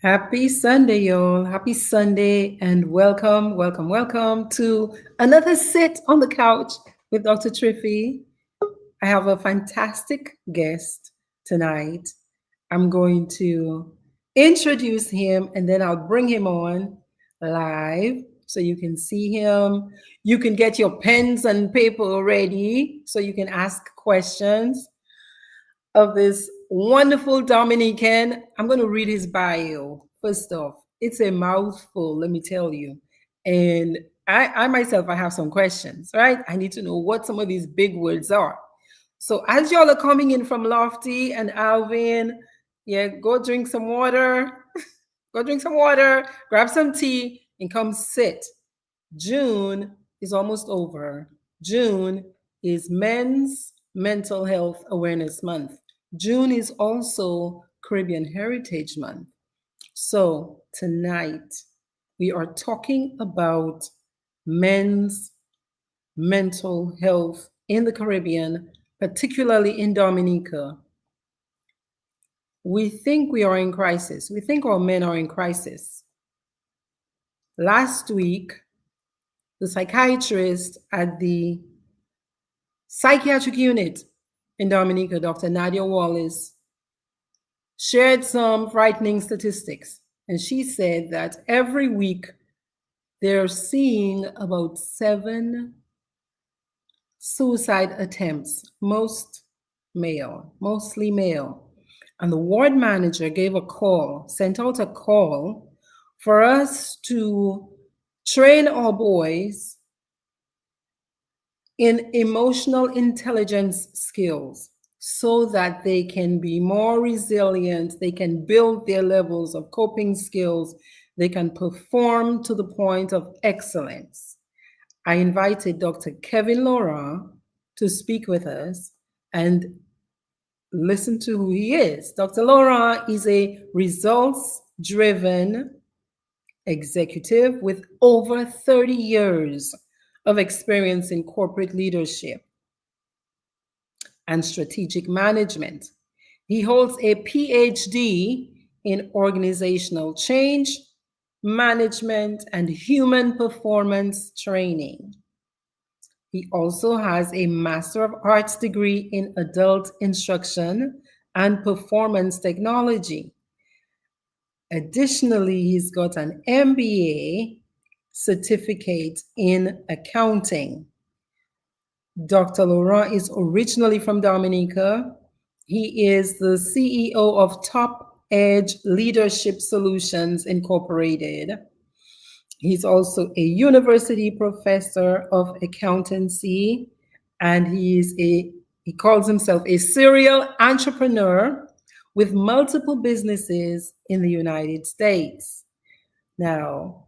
Happy Sunday, y'all. Happy Sunday, and welcome to another sit on the couch with Dr. Triphi. I have a fantastic guest tonight. I'm going to introduce him and then I'll bring him on live so you can see him. You can get your pens and paper ready so you can ask questions of this wonderful Dominican. I'm going to read his bio. First off, it's a mouthful, let me tell you. And I myself, I have some questions, right? I need to know what some of these big words are. So as y'all are coming in from Lofty and Alvin, yeah, go drink some water, go drink some water, grab some tea, and come sit. June is almost over. June is Men's Mental Health Awareness Month. June is also Caribbean Heritage Month. So tonight we are talking about men's mental health in the Caribbean, particularly in Dominica. We think we are in crisis. We think our men are in crisis. Last week, the psychiatrist at the psychiatric unit in Dominica, Dr. Nadia Wallace, shared some frightening statistics. And she said that every week they're seeing about 7 suicide attempts, mostly male. And the ward manager sent out a call for us to train our boys in emotional intelligence skills so that they can be more resilient, they can build their levels of coping skills, they can perform to the point of excellence. I invited Dr. Kevin Laurent to speak with us and listen to who he is. Dr. Laurent is a results-driven executive with over 30 years of experience in corporate leadership and strategic management. He holds a PhD in organizational change, management, and human performance training. He also has a Master of Arts degree in adult instruction and performance technology. Additionally, he's got an MBA certificate in accounting. Dr. Laurent is originally from Dominica. He is the CEO of Top Edge Leadership Solutions Incorporated. He's also a university professor of accountancy, and he calls himself a serial entrepreneur with multiple businesses in the United States. Now,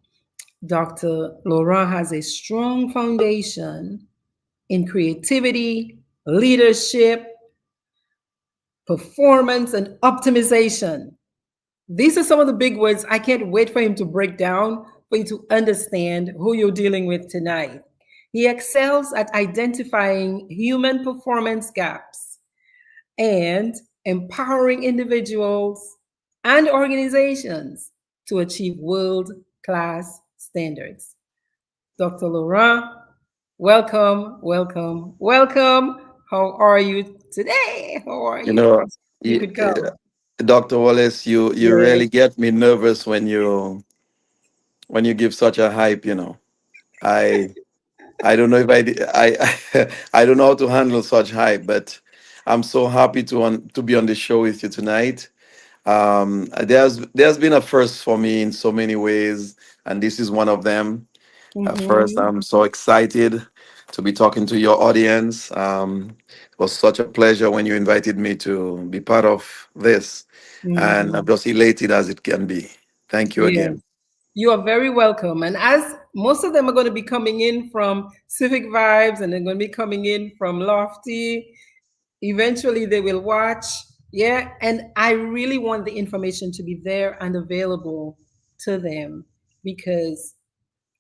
Dr. Laurent has a strong foundation in creativity, leadership, performance, and optimization. These are some of the big words. I can't wait for him to break down for you to understand who you're dealing with tonight. He excels at identifying human performance gaps and empowering individuals and organizations to achieve world-class standards. Dr. Laurent, welcome. How are you today? How are You you? know, You you, could come. Dr. Wallace, you Yeah. really get me nervous when you give such a hype. I I don't know if I don't know how to handle such hype, but I'm so happy to be on the show with you tonight. There's been a first for me in so many ways, and this is one of them. First, Mm-hmm. I'm so excited to be talking to your audience. It was such a pleasure when you invited me to be part of this, and I'm Mm-hmm. just elated as it can be. Thank you Yes. again. You are very welcome. And as most of them are going to be coming in from Civic Vibes and they're going to be coming in from Lofty, eventually they will watch. Yeah. And I really want the information to be there and available to them because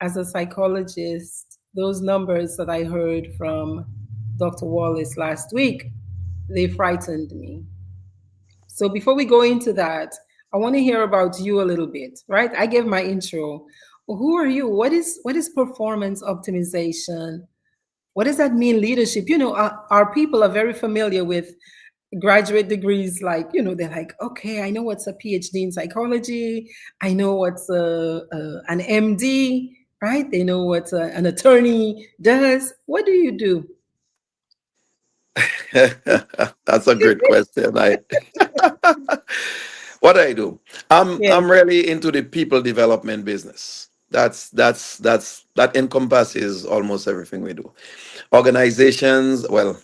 as a psychologist, those numbers that I heard from Dr. Wallace last week, they frightened me. So before we go into that, I want to hear about you a little bit, right? I gave my intro. Who are you? What is performance optimization? What does that mean, leadership? Our people are very familiar with graduate degrees. Like, they're like, okay, I know what's a PhD in psychology. I know what's an MD, right? They know what an attorney does. What do you do? That's a great question. I what I do. Yeah. I'm really into the people development business. That encompasses almost everything we do. Organizations, well,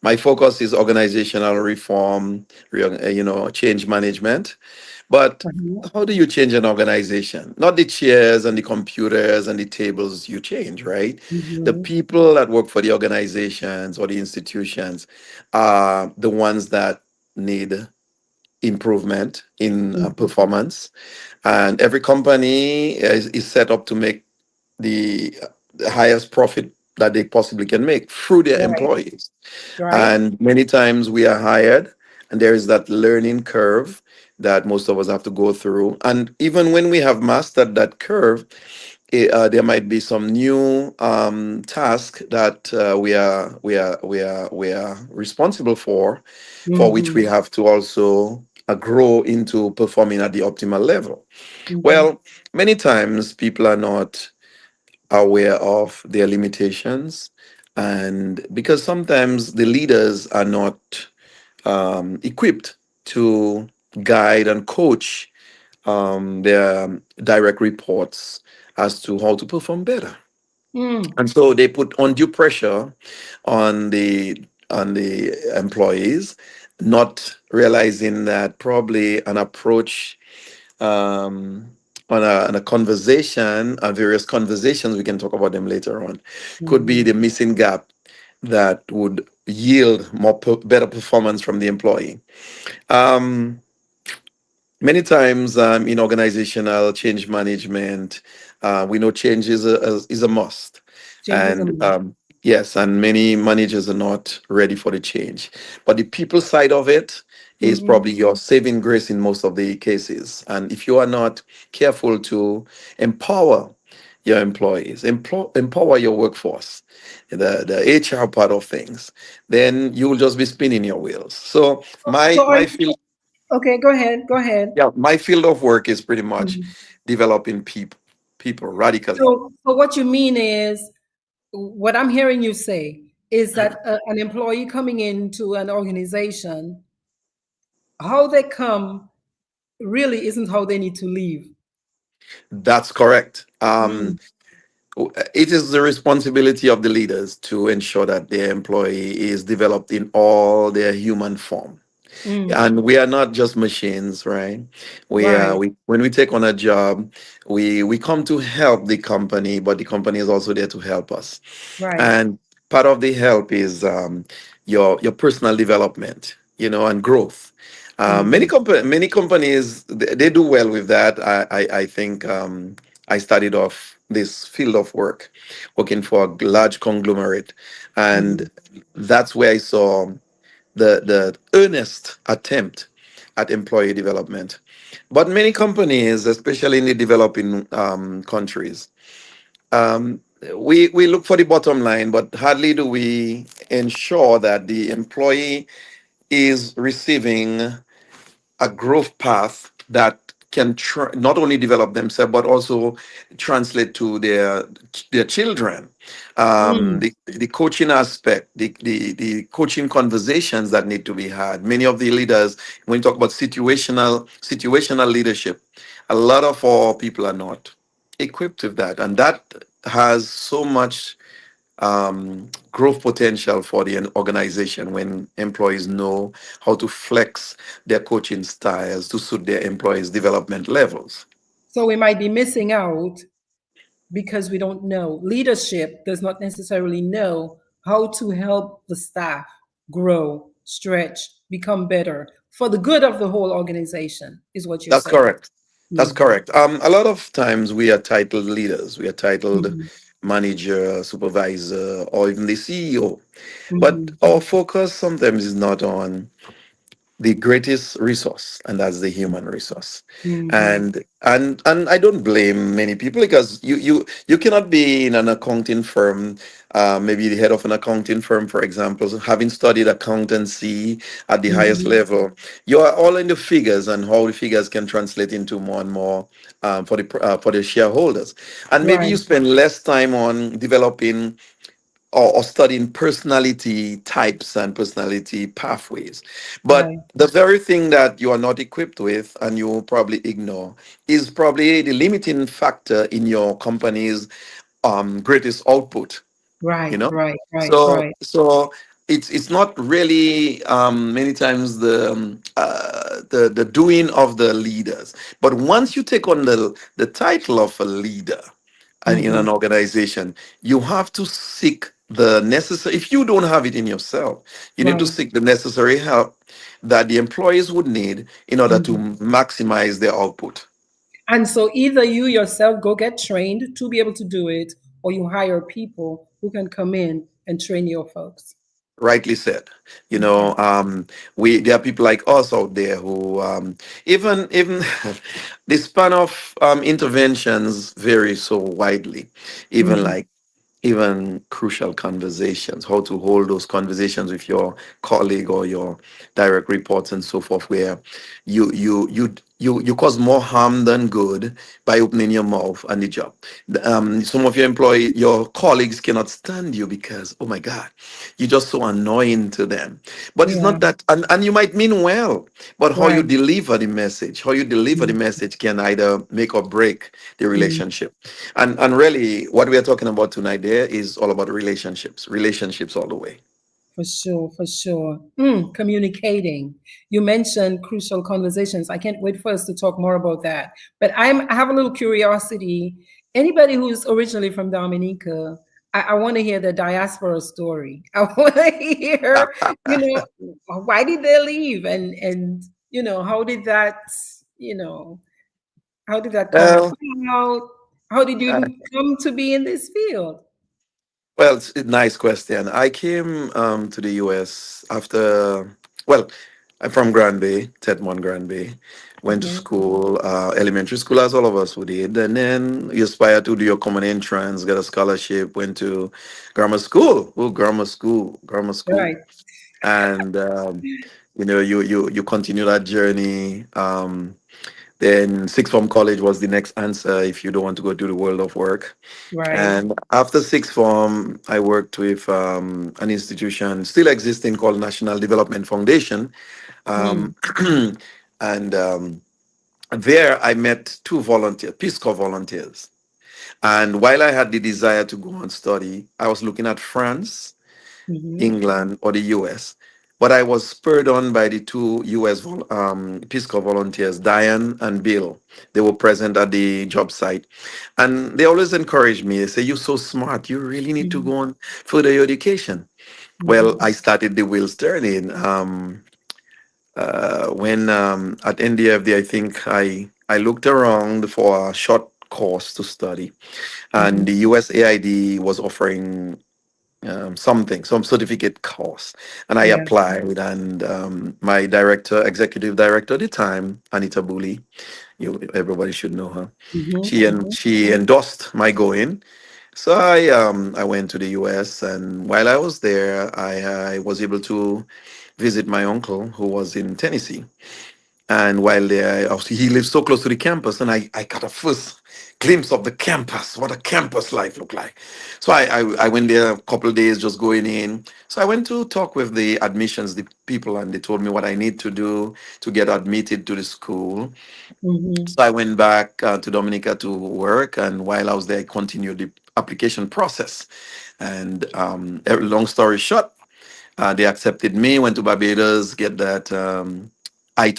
my focus is organizational reform, change management. But Mhm. how do you change an organization? Not the chairs and the computers and the tables you change, right? The Mhm. people that work for the organizations or the institutions are the ones that need improvement in Mhm. performance. And every company is set up to make the highest profit that they possibly can make through their Right. employees. Right. And many times we are hired, and there is that learning curve that most of us have to go through. And even when we have mastered that curve, there might be some new task that we are responsible for which we Mhm. have to also grow into performing at the optimal level. Mhm. Well, many times people are not aware of their limitations, and because sometimes the leaders are not equipped to guide and coach their direct reports as to how to perform better. Mm. And so they put undue pressure on the employees, not realizing that probably an approach um, on a conversation, various conversations, we can talk about them later on, could be Mhm. the missing gap that would yield better performance from the employee. Um, Many times in organizational change management, we know change is a must. Changes a And must. yes, and many managers are not ready for the change. But the people side of it is Mhm. probably your saving grace in most of the cases. And if you are not careful to empower your employees, empower your workforce, the HR part of things, then you will just be spinning your wheels. So So my are my you, field okay, go ahead. Go ahead. yeah, my field of work is pretty much Mhm. developing people radically. So what you mean is, what I'm hearing you say is that an employee coming into an organization, how they come really isn't how they need to leave. That's correct. Mm. It is the responsibility of the leaders to ensure that their employee is developed in all their human form. Mm. And we are not just machines, right? Right. We when we take on a job, we come to help the company, but the company is also there to help us. Right. And part of the help is your personal development, and growth. Mhm. Many companies they do well with that. I think I started off this field of work, working for a large conglomerate, Mhm. and that's where I saw the earnest attempt at employee development. But many companies, especially in the developing countries, um, we look for the bottom line, but hardly do we ensure that the employee is receiving a growth path that can not only develop themselves but also translate to their children. Mm. The coaching aspect, the coaching conversations that need to be had. Many of the leaders, when you talk about situational leadership, a lot of our people are not equipped with that, and that has so much growth potential for the organization when employees know how to flex their coaching styles to suit their employees' development levels. So we might be missing out because we don't know. Leadership does not necessarily know how to help the staff grow, stretch, become better for the good of the whole organization, is what you're That's saying. correct. That's Mm. correct. A lot of times we are titled leaders, we are titled Mhm. manager, supervisor, or even the CEO. But Mhm. our focus sometimes is not on the greatest resource, and that's the human resource. Mm-hmm. And I don't blame many people, because you cannot be in an accounting firm, maybe the head of an accounting firm, for example, having studied accountancy at the highest Mm-hmm. level. You are all in the figures, and how the figures can translate into more and more, for the shareholders. And maybe you Right, spend less time on developing or studying personality types and personality pathways. But right, the very thing that you are not equipped with and you will probably ignore is probably the limiting factor in your company's greatest output, you right, know? right, right, So right. it's not really many times the doing of the leaders. But once you take on the title of a leader, and in Mm-hmm. an organization, you have to seek the necessary. If you don't have it in yourself, you need to Right. seek the necessary help that the employees would need in order to Mm-hmm. maximize their output. And so either you yourself go get trained to be able to do it, or you hire people who can come in and train your folks. Rightly said. You Okay. know, we there are people like us out there who, even the span of interventions vary so widely. Even Mm-hmm. like even crucial conversations, how to hold those conversations with your colleague or your direct reports and so forth, where you cause more harm than good by opening your mouth on the job. Some of your colleagues cannot stand you because, oh my God, you're just so annoying to them. But it's Yeah. not that, and you might mean well, but Right. how you deliver the message can either make or break the Mm-hmm. relationship. And really, what we are talking about tonight there is all about relationships all the way. For sure, for sure. Communicating. You mentioned crucial conversations. I can't wait for us to talk more about that. But I have a little curiosity. Anybody who's originally from Dominica, I want to hear the diaspora story. I want to hear, why did they leave, and how did that, you know, how did that come Well, about? How did you uh, even come to be in this field? well, it's a nice question. I came to the US after, well, I'm from Grand Bay, Tedmont, Grand Bay. Went to Okay. school, elementary school, as all of us would did. And then you aspire to do your common entrance, get a scholarship, went to grammar school. Oh, grammar school. Right. And, you continue that journey. Then sixth form college was the next answer if you don't want to go to the world of work. Right. And after sixth form, I worked with an institution still existing called National Development Foundation. Hmm. Um, and there I met two volunteers, Peace Corps volunteers. And while I had the desire to go and study, I was looking at France, Hmm. England, or the US. But I was spurred on by the two US Peace Corps volunteers, Diane and Bill. They were present at the job site. And they always encouraged me. They say, "You're so smart. You really need to Hmm. go on further your education." Well, Hmm. I started the wheels turning. When at NDFD, I think I looked around for a short course to study. And Hmm. the USAID was offering some certificate course, and I Yeah. applied. And my executive director at the time, Anita Booley, everybody should know her. Hmm. She Hmm. she endorsed my going. So I went to the US, and while I was there, I was able to visit my uncle who was in Tennessee. And while there, he lives so close to the campus, and I got a first glimpse of the campus, what a campus life looked like. So I went there a couple of days just going in. So I went to talk with the admissions, the people, and they told me what I need to do to get admitted to the school. Hmm. So I went back to Dominica to work, and while I was there, I continued the application process. And long story short, they accepted me, went to Barbados, get that I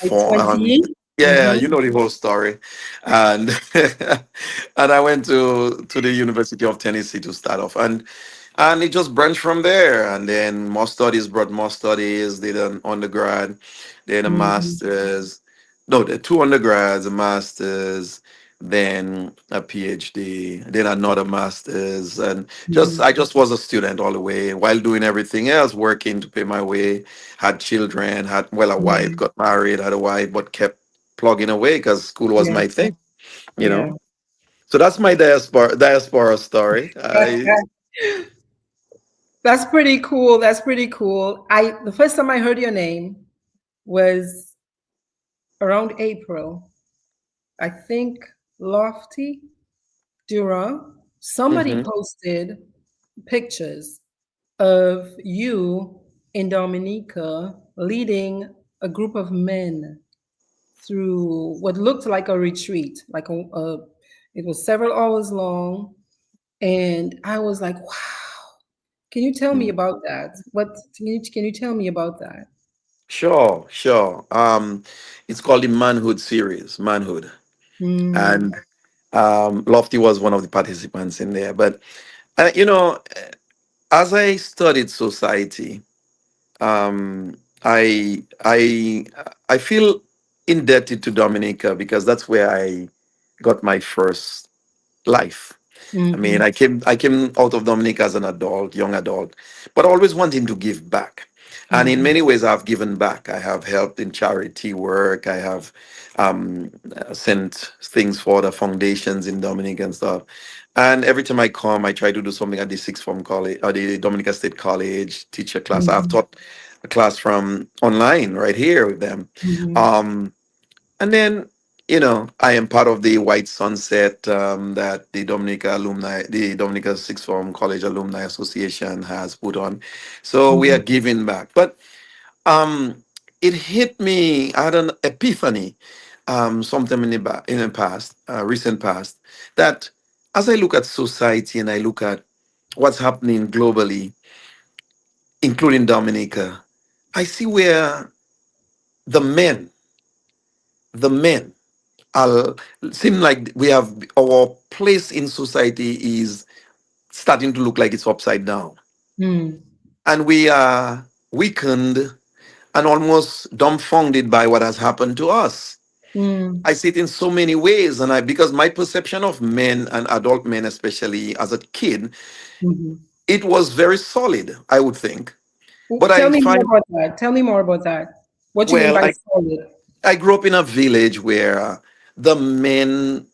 I 24. 20. Yeah, Hmm. you know the whole story. And and I went to the University of Tennessee to start off. And it just branched from there. And then more studies brought more studies, did an undergrad, then a Hmm. master's. No, the two undergrads, a master's. then a PhD, then another master's, and just Mhm. I just was a student all the way while doing everything else, working to pay my way. Had children, had well a wife, Yeah. got married, had a wife, but kept plugging away because school was Yeah. my thing, you Yeah. know. So that's my diaspora story. I That's pretty cool. That's pretty cool. I the first time I heard your name was around April. I think Lofty Durant. Somebody hmm posted pictures of you in Dominica leading a group of men through what looked like a retreat, it was several hours long, and I was like, wow. Can you tell me about that? Can you tell me about that? Sure, sure. It's called the Manhood series, Manhood, Mm, and Lofty was one of the participants in there. But you know, as I studied society, um, I feel indebted to Dominica because that's where I got my first life. I mean, mm-hmm, I came out of Dominica as an adult, young adult, but always wanting to give back. And in mm-hmm, many ways, I've given back. I have helped in charity work. I have sent things for the foundations in Dominica and stuff. And every time I come, I try to do something at the sixth form college or the Dominica State College, teach a class. I've mm-hmm, taught a class from online right here with them. mm-hmm, Um, and then, I am part of the White Sunset that the Dominica Sixth Form College Alumni Association has put on. So we are mm-hmm, giving back. But um, it hit me, I had an epiphany sometime in the past, recent past, that as I look at society and I look at what's happening globally, including Dominica, I see where the men, the men are seem like we have our place in society is starting to look like it's upside down, mm, and we are weakened and almost dumbfounded by what has happened to us. mm, I see it in so many ways, and I because my perception of men and adult men, especially as a kid, mm-hmm. it was very solid, I would think. But Tell I me more find, about that. Tell me more about that. What you mean well, by I solid? I grew up in a village where the men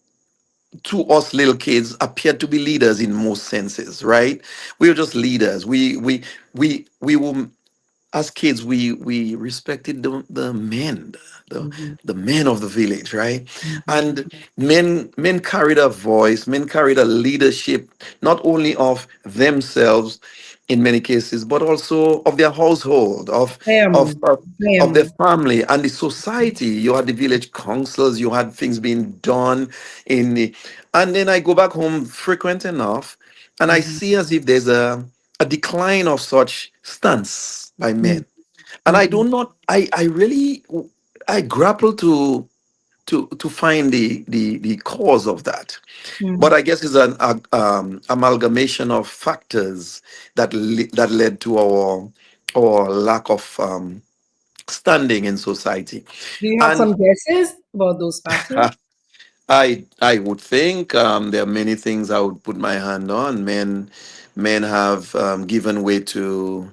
to us little kids appeared to be leaders in most senses, right? We were just leaders. We were, as kids, we respected the men, the Mm-hmm, the men of the village, right? mm-hmm, And men carried a voice, men carried a leadership, not only of themselves in many cases, but also of their household, of, family, of of their family. family and the society. You had the village councils, you had things being done in the, and then I go back home frequent enough, and I Mm-hmm, see as if there's a decline of such stance by men. And I mm-hmm, do not, I really, I grapple to find the cause of that. But mm-hmm. I guess it's an amalgamation of factors that led to our lack of standing in society. Do you have And some guesses about those factors? I would think there are many things I would put my hand on. Men have given way to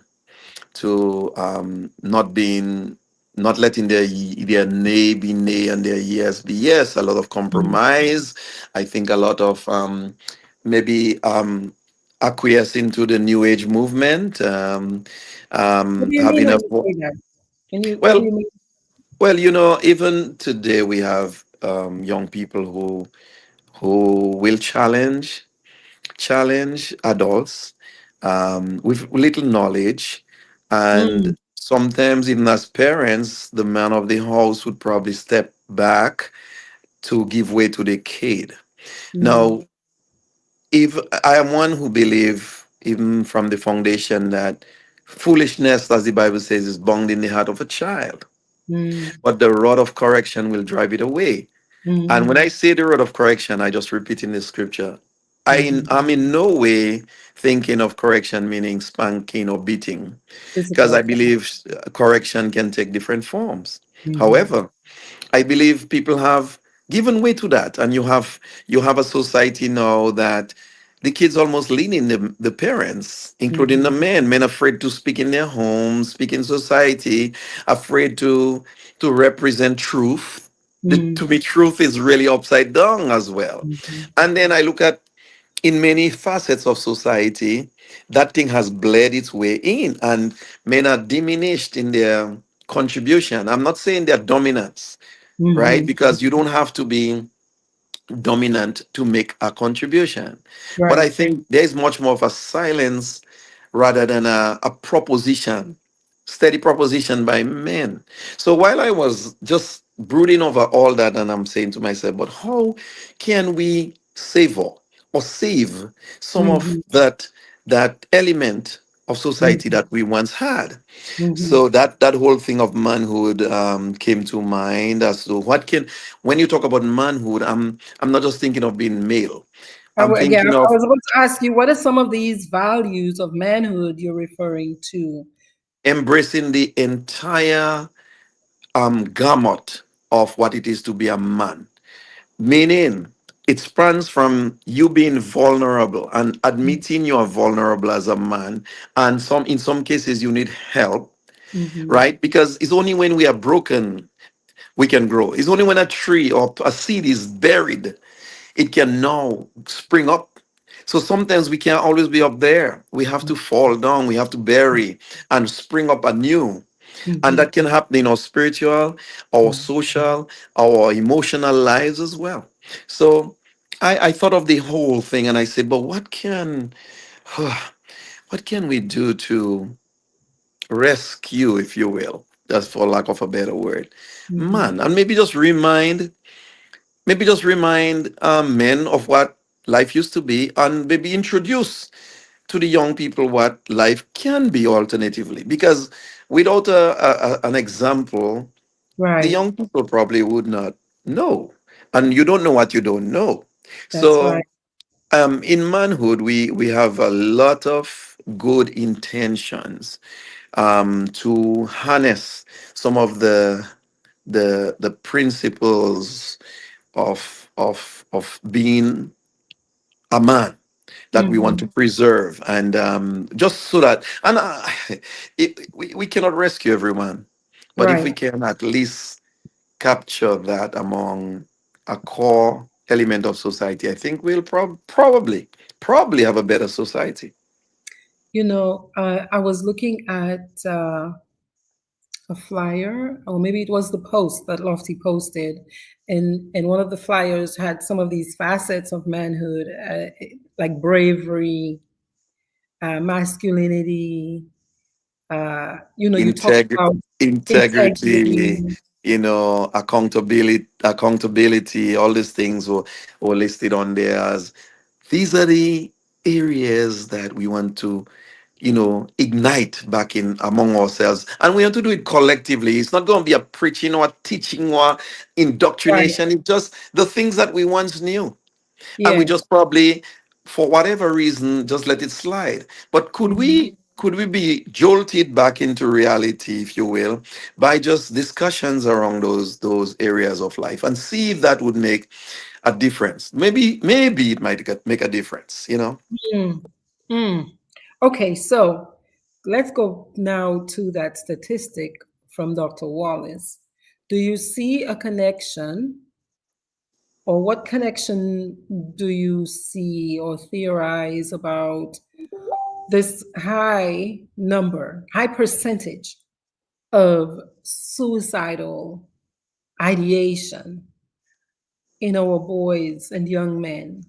not letting their nay be nay and their yes be yes. A lot of Mm. compromise. I think a lot of maybe acquiescing to the new age movement. What do you mean Having when a you say that? What do well, you mean? even today we have young people who will challenge adults with little knowledge. Mm, And sometimes, even as parents, the man of the house would probably step back to give way to the kid. mm, Now, if I am one who believe, even from the foundation, that foolishness, as the Bible says, is bound in the heart of a child, mm, but the rod of correction will drive it away. And when mm, I say the word of correction, I just repeat in the scripture. mm. I'm in no way thinking of correction meaning spanking or beating, because I Physical. believe correction can take different forms. Mm-hmm, However, I believe people have given way to that, and you have a society now that the kids almost leaning the parents, including the Mhm. men afraid to speak in their homes, speak in society, afraid to represent truth. To Mhm. me, truth is really upside down as well. Mhm. And then I look at, in many facets of society, that thing has bled its way in, and men are diminished in their contribution. I'm not saying they're dominance, right? Mhm. Because you don't have to be dominant to make a contribution. But I Right. think there's much more of a silence rather than a proposition, steady proposition by men. So while I was just brooding over all that, and I'm saying to myself, but how can we savor or save some of Mhm. that element of society Mhm. that we once had? Mhm. So that whole thing of manhood came to mind as to what can, when you talk about manhood, I'm not just thinking of being male. I'm Again, thinking I of was about to ask you, what are some of these values of manhood you're referring to? embracing the entire gamut of what it is to be a man. Meaning, it spans from you being vulnerable and admitting you are vulnerable as a man, and in some cases you need help, Mhm. right? Because it's only when we are broken we can grow. It's only when a tree or a seed is buried it can now spring up. So sometimes we can't always be up there. We have to fall down, we have to bury and spring up anew. And Mhm. that can happen in our spiritual, our social, our emotional lives as well. So I thought of the whole thing and I said, but what can we do to rescue, if you will, just for lack of a better word, Mhm. man, and maybe just remind men of what life used to be, and maybe introduce to the young people what life can be alternatively. Because without an example, the Right. young people probably would not know. And you don't know what you don't know. That's right. So in manhood, we have a lot of good intentions to harness some of the principles of being a man that we want Mhm. to preserve, and just so that, and we cannot rescue everyone, but if we Right. can at least capture that among a core element of society, I think we'll probably have a better society. I was looking at a flyer, or maybe it was the post that Lofty posted, and one of the flyers had some of these facets of manhood, like bravery, masculinity. You talk Integri- about Integrity, integrity. accountability, all these things were listed on there as these are the areas that we want to ignite back in among ourselves, and we have to do it collectively. It's not going to be a preaching or a teaching or Right. indoctrination. It's just the things that we once knew, and we Yes. just probably, for whatever reason, just let it slide. But could Mhm. we could we be jolted back into reality, if you will, by just discussions around those areas of life, and see if that would make a difference? Maybe it might make a difference. Mm. Mm. Okay, so let's go now to that statistic from Dr. Wallace. Do you see a connection, or what connection do you see or theorize about this high percentage of suicidal ideation in our boys and young men,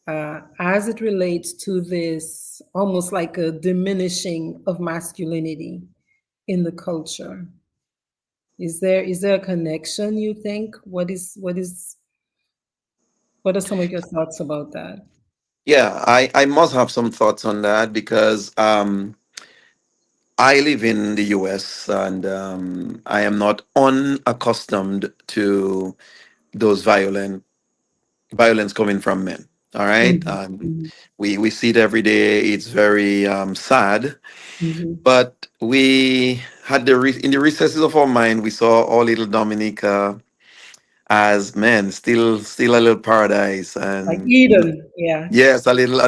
as it relates to this almost like a diminishing of masculinity in the culture? Is there a connection, you think? What are some of your thoughts about that? Yeah, I must have some thoughts on that because I live in the US, and I am not unaccustomed to those violence coming from men. All right. Mhm, mhm, We see it every day. It's very sad. mhm, But we had in the recesses of our mind, we saw our little Dominica as men, still a little paradise, Like and Eden. Yeah. yes, a little,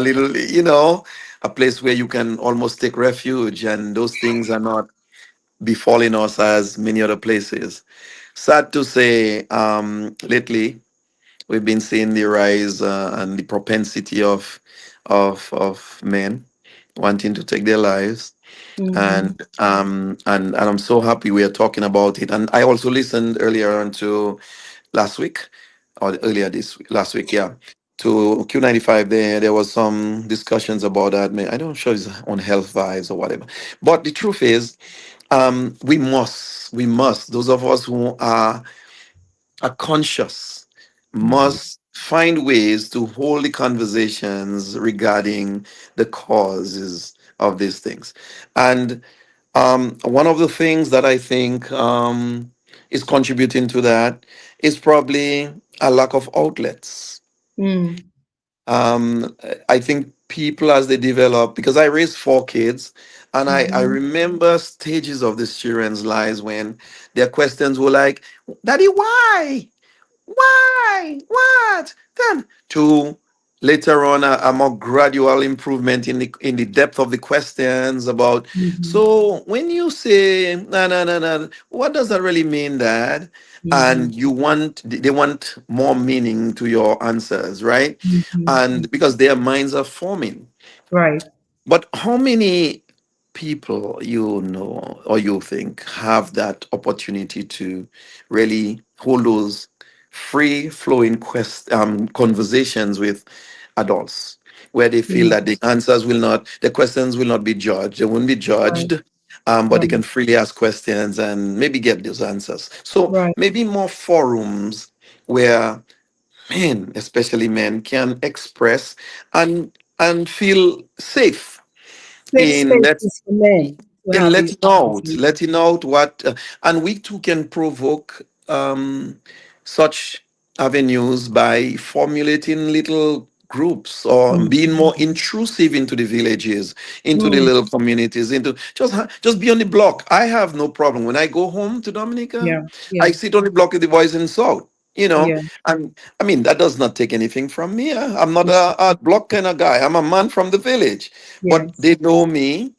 a place where you can almost take refuge, and those things are not befalling us as many other places. Sad to say, lately we've been seeing the rise and the propensity of men wanting to take their lives, Mm-hmm. and I'm so happy we are talking about it. And I also listened earlier on to last week, or earlier this week, last week, yeah, to Q95. There was some discussions about that. I don't know if it's on health vibes or whatever. But the truth is, we must, those of us who are conscious, Mm-hmm. must find ways to hold the conversations regarding the causes of these things. And one of the things that I think is contributing to that is probably a lack of outlets. Mm. I think people, as they develop, because I raised four kids, and I Mm-hmm. remember stages of these children's lives when their questions were like, Daddy, why? Why? What? Then to later on a more gradual improvement in the depth of the questions about, Mm-hmm. so when you say no no no no, what does that really mean, Dad? Mm-hmm. And they want more meaning to your answers, right? Mm-hmm. And because their minds are forming. Right. But how many people or you think have that opportunity to really hold those free flowing conversations with adults where they feel Yeah. that the questions will not be judged, they won't be Right. judged, but they Right. can freely ask questions and maybe get those answers. So Right. maybe more forums where men, especially men, can express and feel safe Safe in spaces for men to in have these conversations. letting out what, and we too can provoke such avenues by formulating little groups or being Mm-hmm. more intrusive into the villages, into the Mm. little communities, into just be on the block. I have no problem when I go home to Dominica. Yeah. I Yeah. sit on the block with the boys in South. Yeah. And I mean, that does not take anything from me. I'm not Yeah. a block kind of guy. I'm a man from the village, but Yes. they know me,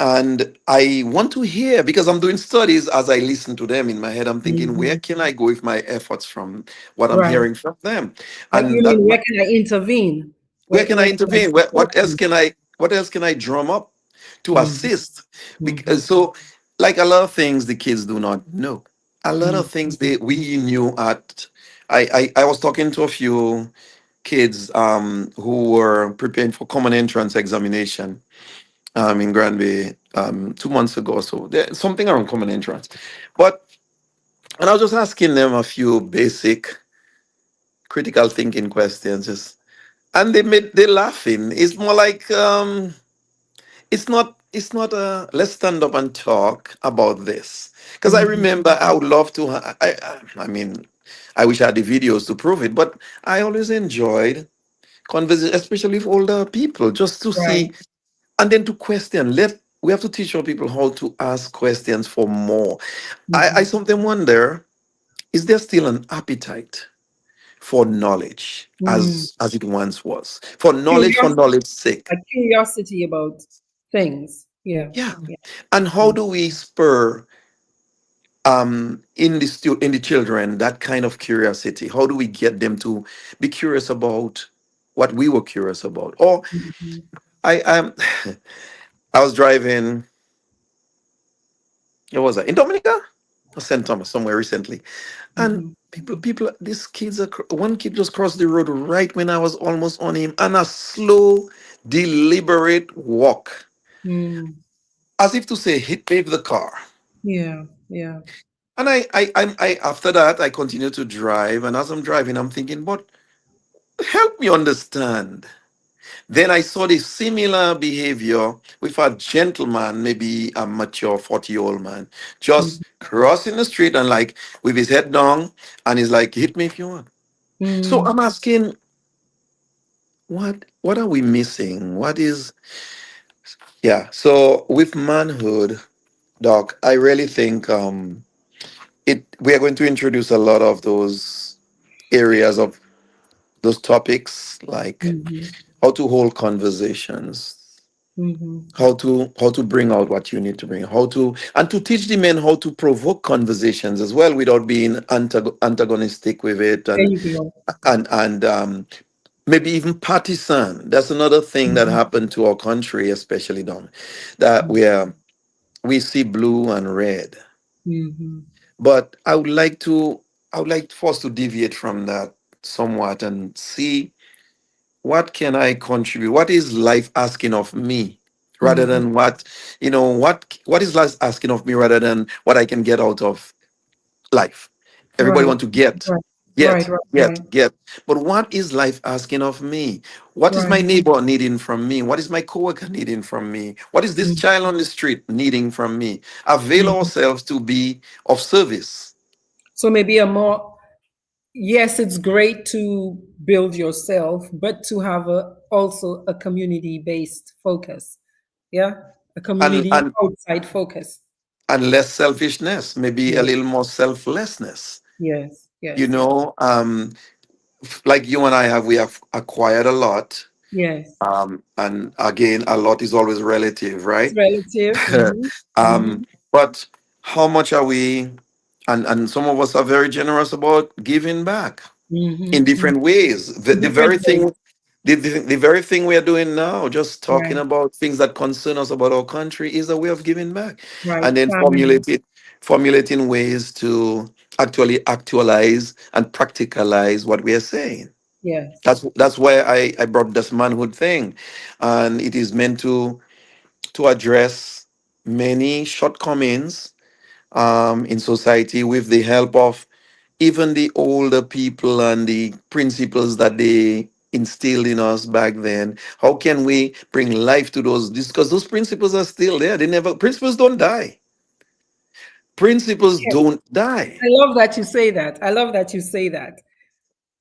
and I want to hear, because I'm doing studies. As I listen to them in my head, I'm thinking, where Mm-hmm. can I go with my efforts from what I'm Right. hearing from them? Like you And mean where can I intervene? where can I Where can I intervene? support you? What else can I drum up to Mm-hmm. assist? Mm-hmm. Because so, like a lot of things the kids do not know. A lot Mm-hmm. of things we knew at. I was talking to a few kids who were preparing for common entrance examination in Granby 2 months ago. So there's something around common entrance. But and I was just asking them a few basic critical thinking questions, just and they laughing. It's more like it's not a let's stand up and talk about this. Because I Mm-hmm. remember I would love to I mean I wish I had the videos to prove it, but I always enjoyed conversation, especially with older people, just to Right. see. And then to question, we have to teach our people how to ask questions for more. I Mm-hmm. sometimes wonder, is there still an appetite for knowledge Mm. as it once was? For Curiosity, knowledge's sake. like curiosity about things. Yeah. Yeah. Yeah. And how do we spur in the children that kind of curiosity? How do we get them to be curious about what we were curious about? Or Mm-hmm. I I was driving, where was I? In Dominica? Or St. Thomas, somewhere recently. And Mm-hmm. these kids, one kid just crossed the road right when I was almost on him, and a slow, deliberate walk, Mm. as if to say, hit pave the car. Yeah. Yeah. And after that, I continued to drive, and as I'm driving, I'm thinking, but help me understand. Then I saw the similar behavior with a gentleman, maybe a mature 40-year-old man, just crossing the street and like with his head down, and he's like, hit me if you want. So Mm-hmm. I'm asking, what are we missing? What is yeah. So with manhood, Doc, I really think it we are going to introduce a lot of those. areas of those topics, like Mm-hmm. how to hold conversations, Mm-hmm. how to bring out what you need to bring, how to and to teach the men how to provoke conversations as well without being antagonistic with it, There and you go. maybe even partisan. That's another thing that Mm-hmm. happened to our country, especially Dom, that we see blue and red. Mm-hmm. But I would like for us to deviate from that somewhat and see what can I contribute? What is life asking of me? Rather Mm-hmm. than what is life asking of me rather than what I can get out of life. Everybody Right. want to get, Right. Right. get, Right. get, Right. get. But what is life asking of me? What is my Right. neighbor needing from me? What is my coworker needing from me? What is this Mm-hmm. child on the street needing from me? Avail Mm-hmm. ourselves to be of service. So maybe a more, yes, it's great to build yourself, but to have a also a community based focus. Yeah, a and community and outside focus. and less selfishness, maybe a Yes. little more selflessness. Yes. You Yes. know, like you and I we have acquired a lot. Yes. And again, a lot is always relative, It's right? relative. Mm-hmm. um, Mm-hmm. but how much are we? And some of us are very generous about giving back in Mm-hmm. different ways. The, In the different very ways. thing, the very thing we are doing now, just talking Right. about things that concern us about our country, is a way of giving back, Right. and then Family. formulating ways to actually actualize and practicalize what we are saying. Yes. That's why I brought this manhood thing, and it is meant to address many shortcomings in society with the help of even the older people and the principles that they instilled in us back then. How can we bring life to those? Because those principles are still there. They never principles don't die. Principles Yes. don't die. I love that you say that. I love that you say that.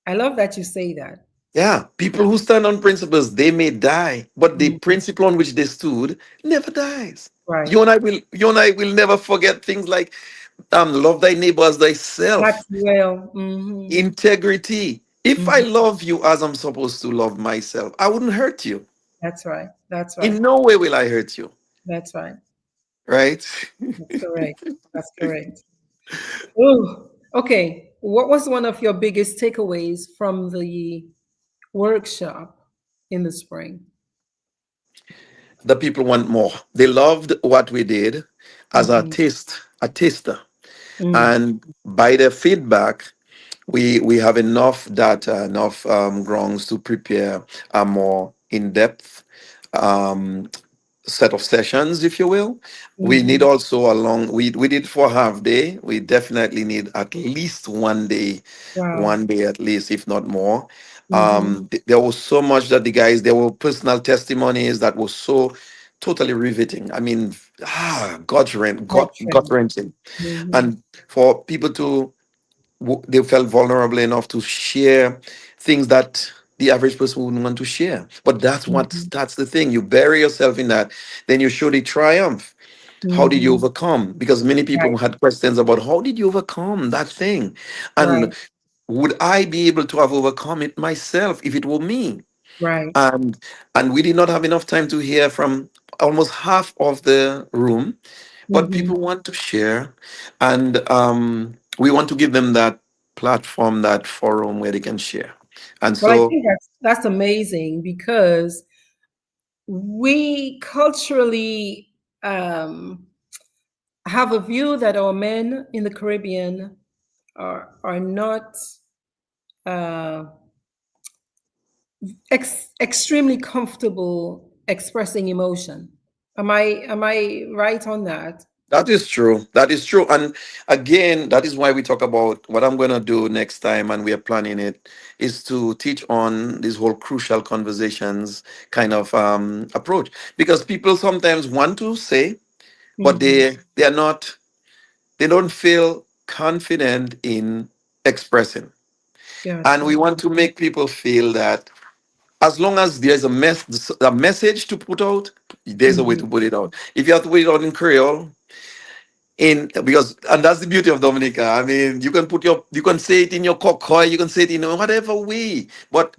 I love that you say that. Yeah, people who stand on principles, they may die, but the Mhm. principle on which they stood never dies. Right. You and I will never forget things like love thy neighbor as That's thyself, well. Mm-hmm. integrity. If I Mm-hmm. love you as I'm supposed to love myself, I wouldn't hurt you. That's right. That's right. In no way will I hurt you, That's right. right? That's correct. That's correct. Oh, okay. What was one of your biggest takeaways from the workshop in the spring? The people want more. They loved what we did as Mm-hmm. a taster. Mm. And by their feedback, we have enough data, enough grounds to prepare a more in-depth um, set of sessions, if you will. We need Mm-hmm. also we did for half day. We definitely need at least Wow. one day at least, if not more. Mm-hmm. There was so much that there were personal testimonies that was so totally riveting. I mean, gut Gotcha. wrenching, Mm-hmm. and for people to they felt vulnerable enough to share things that the average person wouldn't want to share. But Mm-hmm. that's the thing. You bury yourself in that, then you show the triumph. How did you Mm-hmm. overcome? Because many people Right. had questions about how did you overcome that thing, and Right. would I be able to have overcome it myself if it were me? Right. And we did not have enough time to hear from almost half of the room, but Mm-hmm. people want to share, and we want to give them that platform, that forum where they can share. And Well, I so think that's amazing because we culturally um, have a view that our men in the Caribbean are not uh, extremely comfortable expressing emotion. Am I right on that? that is true. That is true. And again, that is why we talk about what I'm going to do next time, and we are planning it, is to teach on this whole crucial conversations kind of approach. Because people sometimes want to say, but Mm-hmm. they are not, they don't feel confident in expressing. And we Gotcha. want to make people feel that as long as there's a message to put out, there's a way Mm-hmm. to put it out. If you have to put it out in Creole, in because and that's the beauty of Dominica. I mean, you can say it in your cocoy, you can say it in whatever way, but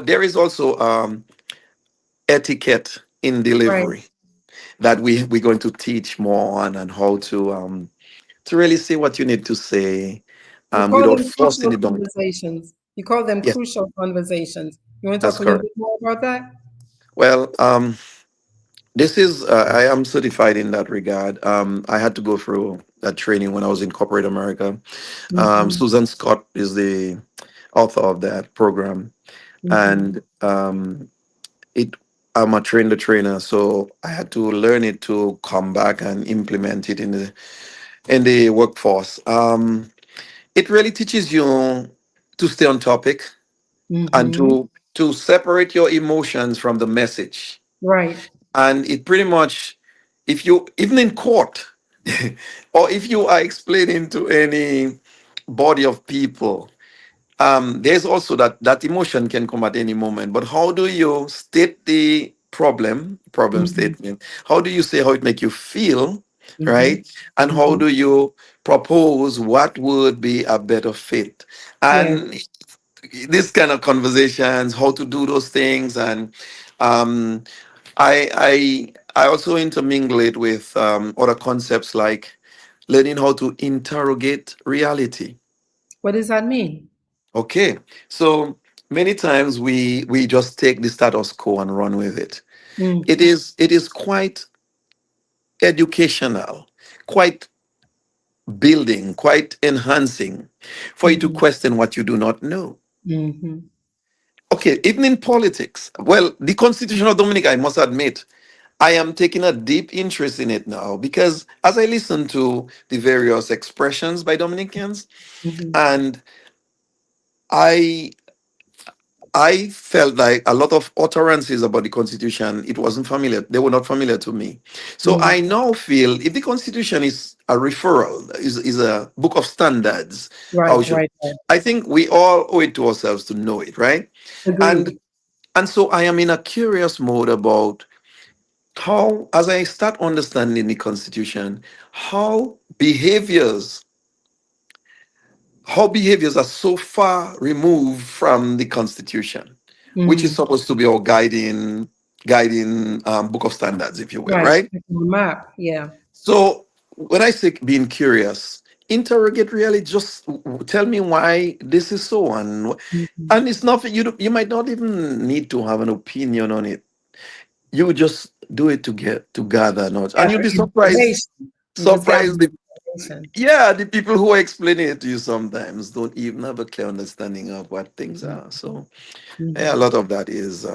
there is also etiquette in Right. delivery that we're going to teach more on, and how to really say what you need to say You call without them forcing crucial it down. conversations. You call them Yes, crucial conversations. You want to that's talk a little correct. bit more about that? Well, this is I am certified in that regard. I had to go through that training when I was in corporate America. Mm-hmm. Susan Scott is the author of that program, Mm-hmm. and it. I'm a trainer, so I had to learn it to come back and implement it in the workforce. It really teaches you to stay on topic and Mm-hmm. to separate your emotions from the message. Right. And it pretty much, if you even in court, or if you are explaining to any body of people, there's also that emotion can come at any moment. But how do you state the problem Mm-hmm. statement? How do you say how it make you feel, Mm-hmm. right? And how Mm-hmm. do you propose what would be a better fit? Yeah. And this kind of conversations, how to do those things, and um, I also intermingle it with other concepts like learning how to interrogate reality. What does that mean? Okay, so many times we just take the status quo and run with it. Mm. It is quite educational, quite building, quite enhancing for you to Mm-hmm. question what you do not know. Mm-hmm. Okay, even in politics. Well, the Constitution of Dominica, I must admit, I am taking a deep interest in it now because as I listen to the various expressions by Dominicans, Mm-hmm. and I I felt like a lot of utterances about the Constitution, it wasn't familiar. They were not familiar to me. So Mm. I now feel if the Constitution is a referral, is a book of standards, Right, how should right, right. I think we all owe it to ourselves to know it, right? And Agreed. and so I am in a curious mode about how, as I start understanding the Constitution, how behaviors are so far removed from the Constitution, which is Mm. supposed to be our guiding book of standards, if you will, Right. right? Like on a map. Yeah. So when I say being curious, interrogate really just tell me why this is so, Mm-hmm. and it's not you might not even need to have an opinion on it. You just do it to gather knowledge, and you'll Gather be surprised information. You just gather surprised information. yeah, the people who are explaining it to you sometimes don't even have a clear understanding of what things are. So yeah, a Mm-hmm. lot of that is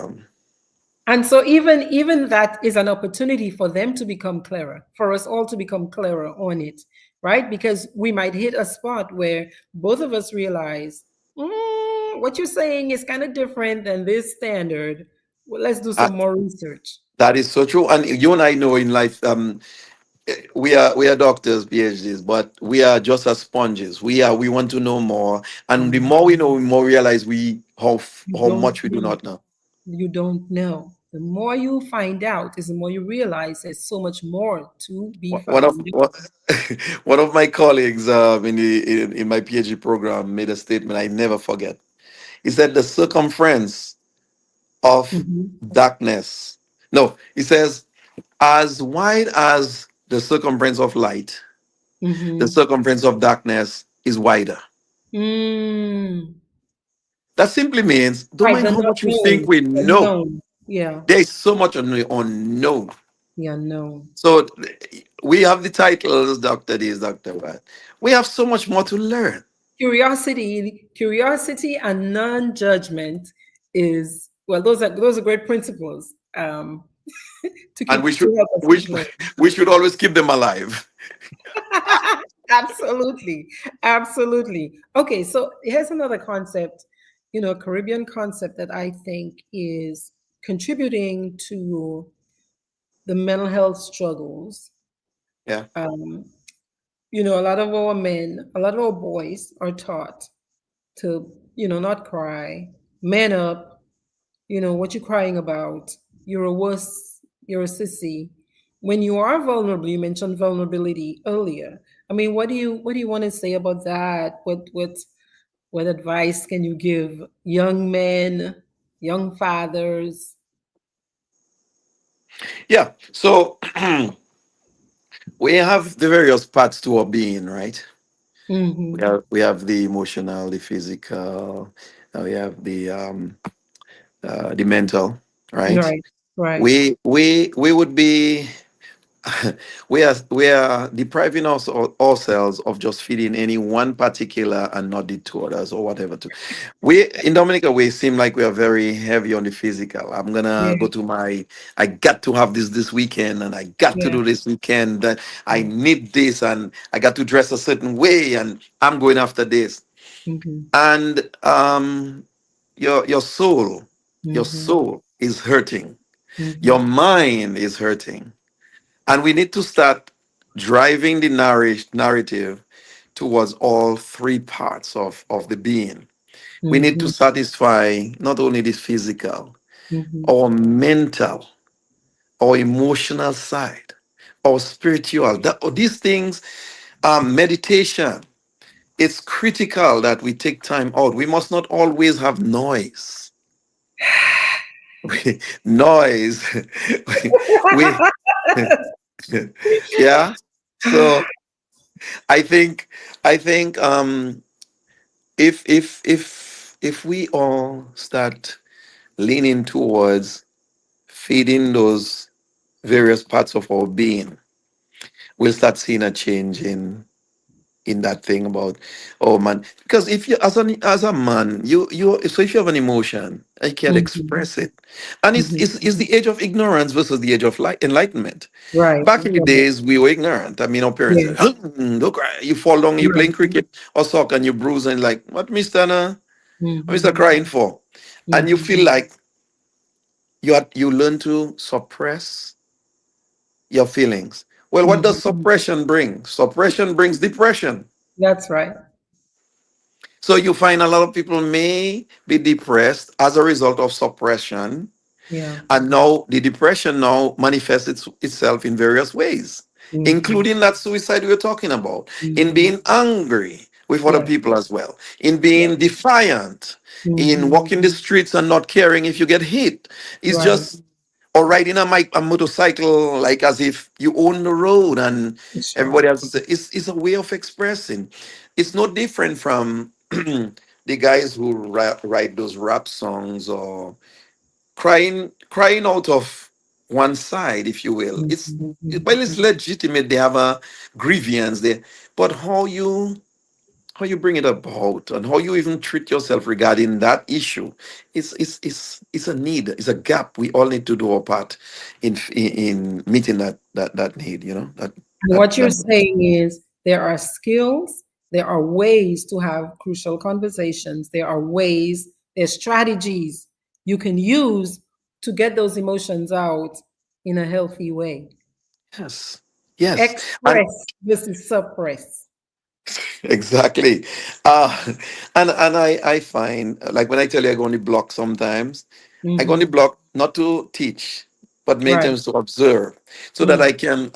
And so even that is an opportunity for them to become clearer, for us all to become clearer on it, right? Because we might hit a spot where both of us realize, what you're saying is kind of different than this standard. Well, let's do uh, some more research. that is so true. And you and I know in life, we are doctors, PhDs, but we are just as sponges. We want to know more, and the Mhm. more we know, we more realize You how don't much we do know. not know. You don't know. The more you find out is the more you realize there's so much more to be One of found. one of my colleagues in my PhD program made a statement I never forget. He said the circumference of Mhm. darkness. No, he says, as wide as the circumference of light, the Mhm. circumference of darkness is wider. Mm. That simply means, don't Right, mind the how not much you think known, we the know. known. Yeah, There is so much unknown. the unknown. So we have the titles, Doctor this, Doctor that. We have so much more to learn. Curiosity and non-judgment is, well, those are great principles to And keep to help us keep learning. we should always keep them alive. Absolutely, absolutely. Okay, so here's another concept, Caribbean concept that I think is contributing to the mental health struggles. Yeah. Um, a lot of our men, a lot of our boys are taught to, not cry, man up, what you crying about? You're a wuss, you're a sissy. when you are vulnerable, you mentioned vulnerability earlier. I mean, what do you want to say about that? What advice can you give young men, young fathers? Yeah. So we have the various parts to our being, right? Mm-hmm. We have the emotional, the physical, we have the mental, right? Right, right. We would be we are depriving ourselves of just feeding any one particular and not the two others or whatever. To we in Dominica, we seem like we are very heavy on the physical. I'm gonna Yeah, go to my. I got to have this weekend, and I got to yeah. do this weekend. That I Yeah. need this, and I got to dress a certain way, and I'm going after this. Mm-hmm. And your soul, your Mm-hmm. soul is hurting. Your Mm-hmm. mind is hurting, and we need to start driving the narrative towards all three parts of the being. We need to Mm-hmm. satisfy not only the physical, Mm-hmm. our mental, our emotional side, our spiritual. These things, meditation. It's critical that we take time out. We must not always have noise. Noise. we, yeah. So I think I think if we all start leaning towards feeding those various parts of our being, we'll start seeing a change in that thing about, oh man, because if you as a man, you so if you have an emotion, I can't Mm-hmm. express it. And Mm-hmm. it's the age of ignorance versus the age of light enlightenment. Right. Back in the Right. days, we were ignorant. I mean, our parents Yeah. said, don't cry. You fall down, you playing Right. cricket or soccer, and you bruise, and like, what, Mr. What Mr. Mm-hmm. crying for? And you Mm-hmm. feel like you learn to suppress your feelings. Well, what does Mm-hmm. suppression bring? Suppression brings depression. That's right. So you find a lot of people may be depressed as a result of suppression. Yeah. And now the depression now manifests itself in various ways, Mm-hmm. including that suicide we were talking about, in Mm-hmm. being angry with other Yeah. people as well, in Yeah. being defiant, in Mm-hmm. walking the streets and not caring if you get hit. It's Right. just, or riding a motorcycle like as if you own the road and Sure. everybody else is. It's a way of expressing. It's no different from the guys who write those rap songs or crying out of one side, if you will. Mm-hmm. Well, Mm-hmm. it's legitimate. They have a grievance there, but how you bring it about and how you even treat yourself regarding that issue, it's a need. It's a gap. We all need to do our part in meeting that need. That And that what you're that. saying is there are skills, there are ways to have crucial conversations, there are ways, there's strategies you can use to get those emotions out in a healthy way. Yes, yes, and Express versus suppress. exactly. Uh, and I find like when I tell you I go on the block sometimes, I go on the Mm-hmm. block not to teach, but many Right. times to observe, so that Mm-hmm. I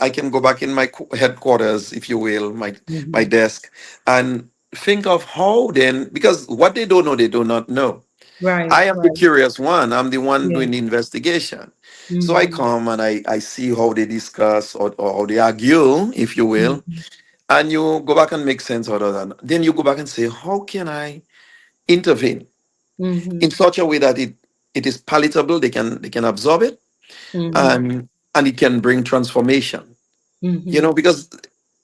can go back in my headquarters, if you will, my Mm-hmm. desk, and think of how then, because what they don't know, they do not know. Right. I am the Right. curious one. I'm the one Yeah. doing the investigation. So I Mm-hmm. come and I see how they discuss or how they argue, if you will, Mm-hmm. and you go back and make sense out of that. Then you go back and say, how can I intervene Mm-hmm. in such a way that it is palatable, they can absorb it, Mm-hmm. and it can bring transformation. Mm-hmm. Because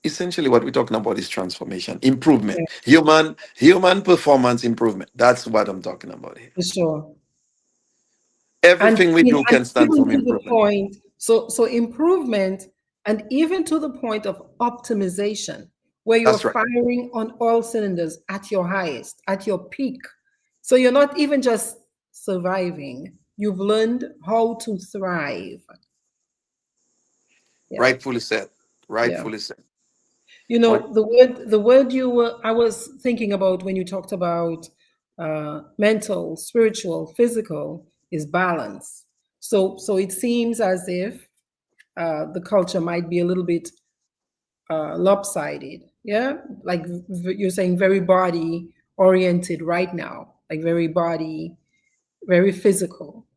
essentially what we're talking about is transformation, improvement, Yeah, human performance improvement. That's what I'm talking about here. for sure. and Everything we in, do and can stand even from to the improvement. point, so improvement, and even to the point of optimization, where you're That's right. firing on all cylinders at your highest, at your peak. So you're not even just surviving, you've learned how to thrive. Yeah. Rightfully said. Yeah. Rightfully said. You What? know, the word you were I was thinking about when you talked about mental, spiritual, physical is balance. So it seems as if the culture might be a little bit lopsided. Yeah, like you're saying, very body oriented right now, like very body, very physical,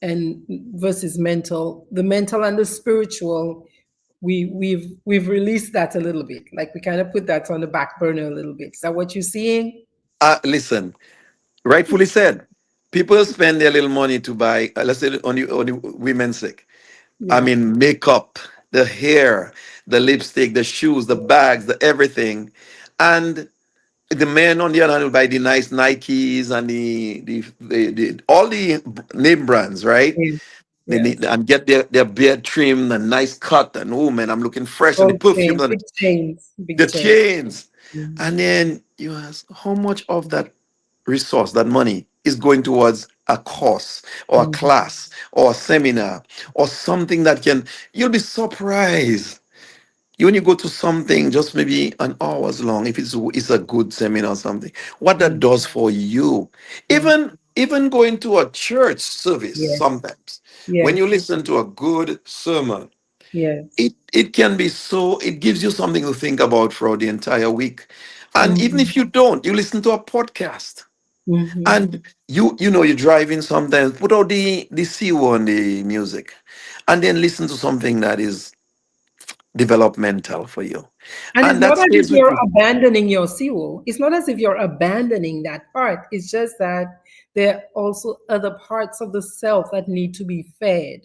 and versus mental. The mental and the spiritual, we've released that a little bit. Like we kind of put that on the back burner a little bit. Is that what you're seeing? Listen, rightfully said. People spend their little money to buy, let's say, on the women's sake. I Yeah. mean, makeup, the hair, the lipstick, the shoes, the bags, the everything. And the men on the other hand will buy the nice Nikes and the all the name brands, right? Yes. They Yes. need and get their beard trimmed and nice cut and oh man, I'm looking fresh and the Gold perfume chain, and big chains, big the chain. chains. Mhm. And then you ask how much of that resource, that money, is going towards a course or a Mhm. class or a seminar or something that can, you'll be surprised. When you go to something just maybe an hours long, if it's a good seminar or something, what that Mhm. does for you, Mhm. even going to a church service Yes. sometimes, when you Yes. listen to a good sermon, Yes. it can be so, it gives you something to think about for the entire week. And even Mhm. if you don't, you listen to a podcast. Mhm. And you're driving sometimes, put out the CO on the music, and then listen to something that is developmental for you. And it's And that not as if stays with you're you. abandoning your SEAL. It's not as if you're abandoning that part. It's just that there are also other parts of the self that need to be fed.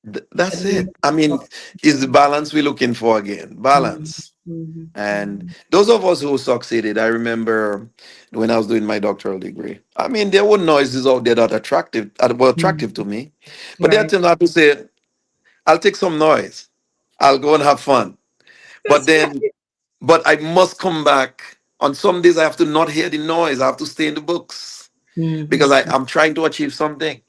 That That's need it. to I be mean, taught. is the balance we're looking for again. Mhm. Balance. Mhm. And Mhm. those of us who succeeded, I remember when I was doing my doctoral degree. I mean, there were noises out there that were attractive to Mhm. me. But they Right. turned out to say, I'll take some noise. I'll go and have fun. But That's then, right. but I must come back. On some days, I have to not hear the noise. I have to stay in the books because Mhm. I'm trying to achieve something.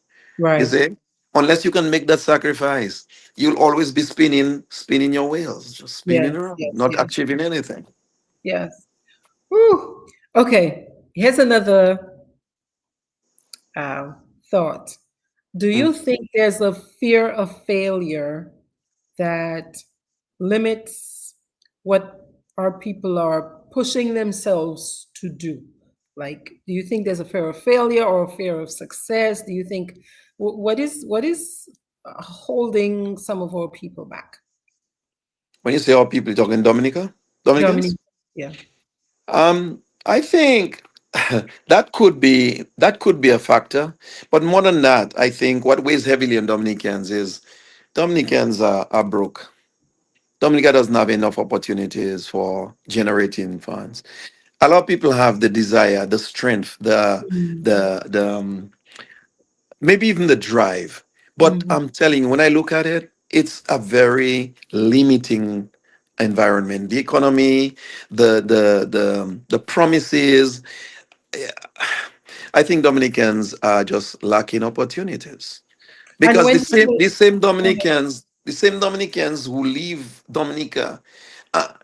You Right. see? Unless you can make that sacrifice, you'll always be spinning your wheels, just spinning Yes. around, Yes. not Yes. achieving anything. Yes. Whew. Okay. Here's another uh, thought. Do Mm. you think there's a fear of failure that limits what our people are pushing themselves to do? Like, do you think there's a fear of failure or a fear of success? Do you think what is holding some of our people back? When you say all people, you're talking Dominic, Dominicans? yeah. I think that could be a factor, but more than that, I think what weighs heavily on Dominicans is Dominicans are broke. Dominica doesn't have enough opportunities for generating funds. A lot of people have the desire, the strength, the maybe even the drive. But Mm-hmm. I'm telling you, when I look at it, it's a very limiting environment. The economy, the promises. I think Dominicans are just lacking opportunities And because when people, the same Dominicans who leave Dominica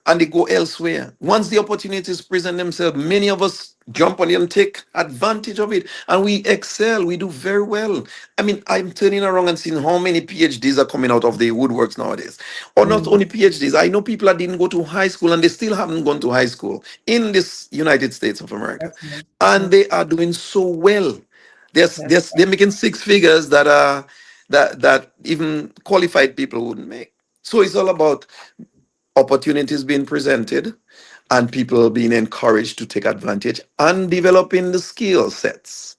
and they go elsewhere. Once the opportunities present themselves, many of us jump on it and take advantage of it, and we excel. We do very well. I mean, I'm turning around and seeing how many PhDs are coming out of the woodworks nowadays, or not Mhm. only PhDs. I know people that didn't go to high school and they still haven't gone to high school in this United States of America, That's right. and That's they are doing so well. that's They're making six figures that even qualified people wouldn't make. So it's all about opportunities being presented and people being encouraged to take advantage and developing the skill sets.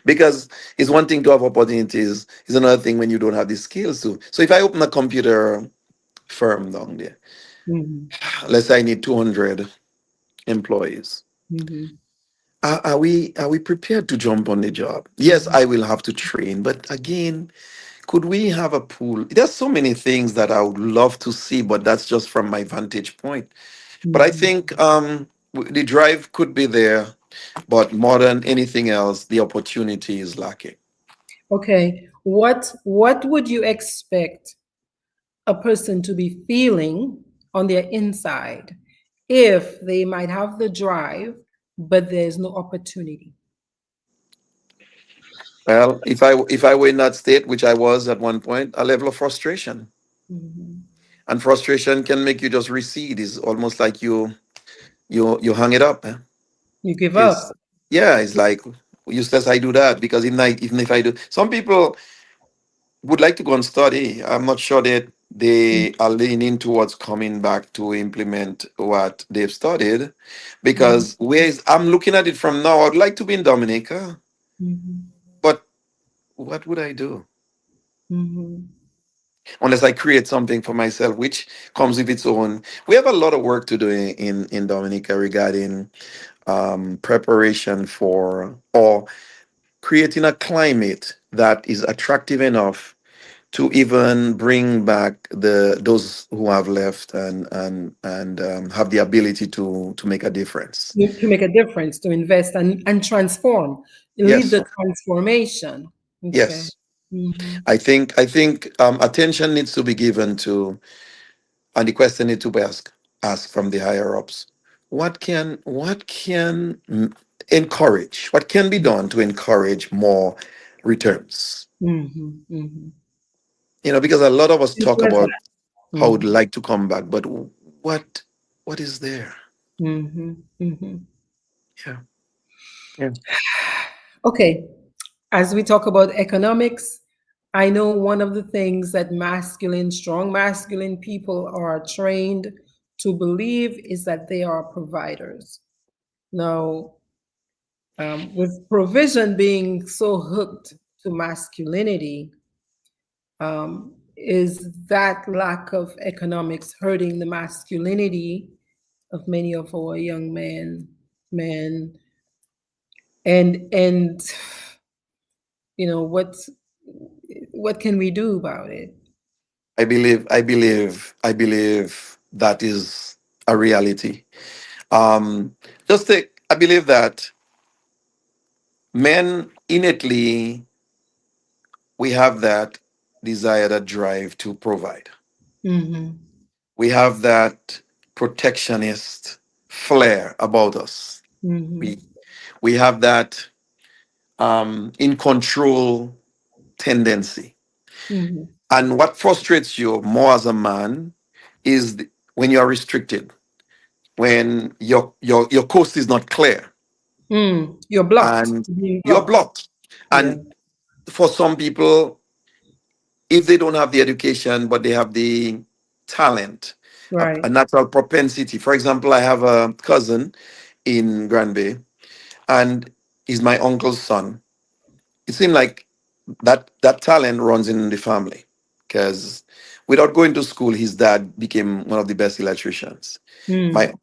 Because it's one thing to have opportunities, it's another thing when you don't have the skills to. So if I open a computer firm down there, right. let's say I need 200 employees. Hmm. Are we prepared to jump on the job? Yes, Hmm. I will have to train, but again, could we have a pool? There's so many things that I would love to see, but that's just from my vantage point. But I Hmm. think the drive could be there, but more than anything else, the opportunity is lacking. Okay. What would you expect a person to be feeling on their inside if they might have the drive, but there's no opportunity? Well, if I were in that state, which I was at one point, a level of frustration. Mhm. And frustration can make you just recede. It's almost like you hang it up. Eh? You give It's up. yeah, it's like useless I do that because even if I do, some people would like to go and study. I'm not sure that they are leaning towards coming back to implement what they've studied, Mhm. because whereas I'm looking at it from now, I'd like to be in Dominica, Mhm. but what would I do Mhm. unless I create something for myself, which comes with its own. We have a lot of work to do in Dominica regarding preparation for or creating a climate that is attractive enough to even bring back the those who have left and have the ability to make a difference. To make a difference, to invest and transform, lead Yes, the transformation. Okay. yes. Hmm. I think attention needs to be given to, and the question needs to be asked from the higher ups. What can encourage? What can be done to encourage more returns? Hmm. Hmm. Because a lot of us talk Simple as about that. how Hmm. would like to come back, but what what is there? Hmm. Hmm. Yeah, yeah. Okay. As we talk about economics, I know one of the things that masculine, strong masculine people are trained to believe is that they are providers. Now, with provision being so hooked to masculinity, is that lack of economics hurting the masculinity of many of our young men, and what can we do about it? I believe that is a reality. Um, just take. I believe that men innately we have that desire, that drive to provide. Hmm. We have that protectionist flair about us. Hmm. We we have that in control tendency. Hmm. And what frustrates you more as a man is when you are restricted, when your coast is not clear Mm. You're blocked. and You're being you're blocked. blocked. Yeah. And for some people, if they don't have the education, but they have the talent, a Right. natural propensity. For example, I have a cousin in Grand Bay, and he's my uncle's son. It seemed like that talent runs in the family because without going to school, his dad became one of the best electricians. My Mm.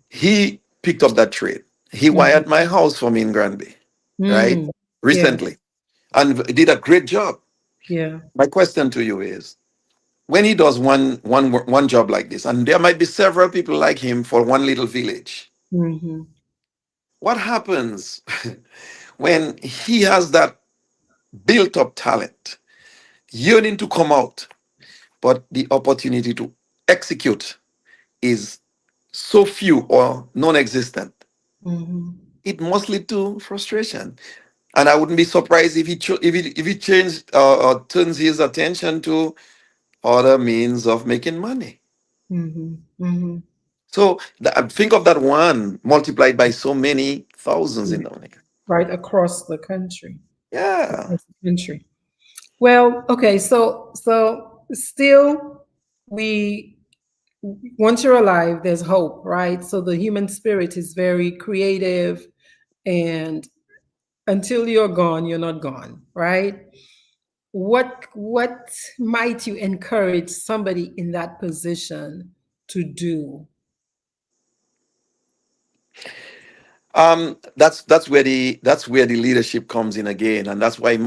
He picked up that trade. He Hmm. wired my house for me in Granby, right? Mm. Yeah. Recently, and did a great job. Yeah. My question to you is, when he does one job like this, and there might be several people like him for one little village, Hmm. what happens when he has that built up talent, yearning to come out, but the opportunity to execute is so few or non-existent? Hmm. It must lead to frustration. And I wouldn't be surprised if he changed turns his attention to other means of making money. Hmm. Hmm. So think of that one multiplied by so many thousands in Dominica. Right across the country. Yeah. Across the country. Well, okay, so still we once you're alive, there's hope, right? So the human spirit is very creative, and until you're gone, you're not gone, right? What might you encourage somebody in that position to do? That's where the leadership comes in again, and that's why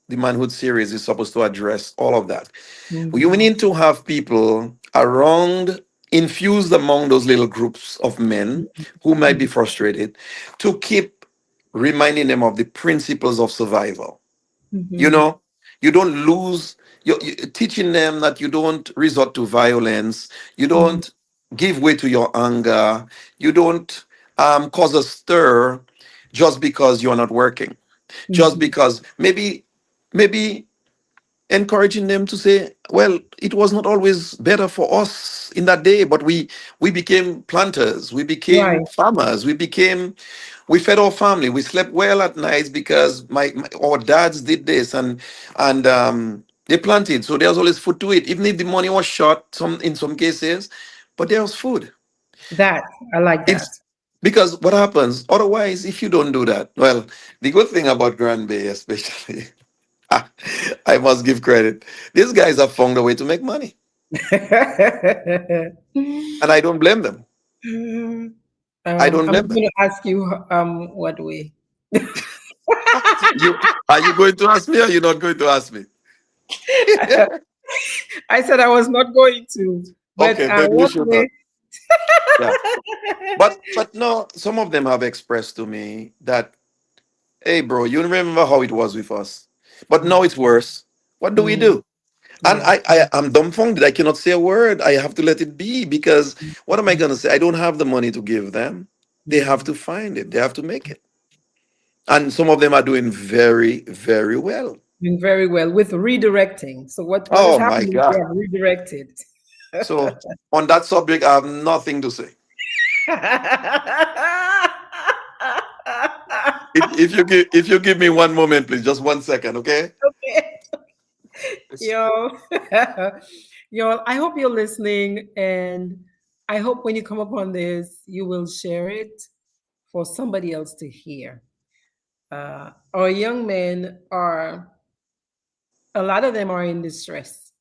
the manhood series is supposed to address all of that. We Hmm. need to have people around, infused among those little groups of men who might be frustrated, to keep reminding them of the principles of survival. You Hmm. know, you don't lose. You're teaching them that you don't resort to violence. You Hmm. don't give way to your anger. You don't cause a stir just because you're not working. Just Hmm. because maybe encouraging them to say, well, it was not always better for us in that day, but we became planters, we became Right. farmers, we fed our family, we slept well at nights because our dads did this, and they planted, so there was always food to eat, even if the money was short in some cases, but there was food. That I like that. It's because what happens otherwise if you don't do that? Well, the good thing about Grand Bay, especially, I must give credit. These guys have found a way to make money, and I don't blame them. I don't I'm blame them. going to ask you what way. You are you going to ask me, or you're not going to ask me? I said I was not going to, but Okay, then you what should not. way? Yeah, but no, some of them have expressed to me that, hey, bro, you remember how it was with us, but now it's worse. What do we Mm, do? And yeah. I'm dumbfounded. I cannot say a word. I have to let it be because what am I going to say? I don't have the money to give them. They have Mm. to find it. They have to make it. And some of them are doing very, very well. Doing very well with redirecting. So what is Oh my happening? They God. have redirected. So on that subject, I have nothing to say. If you give me one moment, please, just 1 second, okay? Okay. Yo, yo, I hope you're listening, and I hope when you come upon this, you will share it for somebody else to hear. Our young men are, a lot of them are in distress,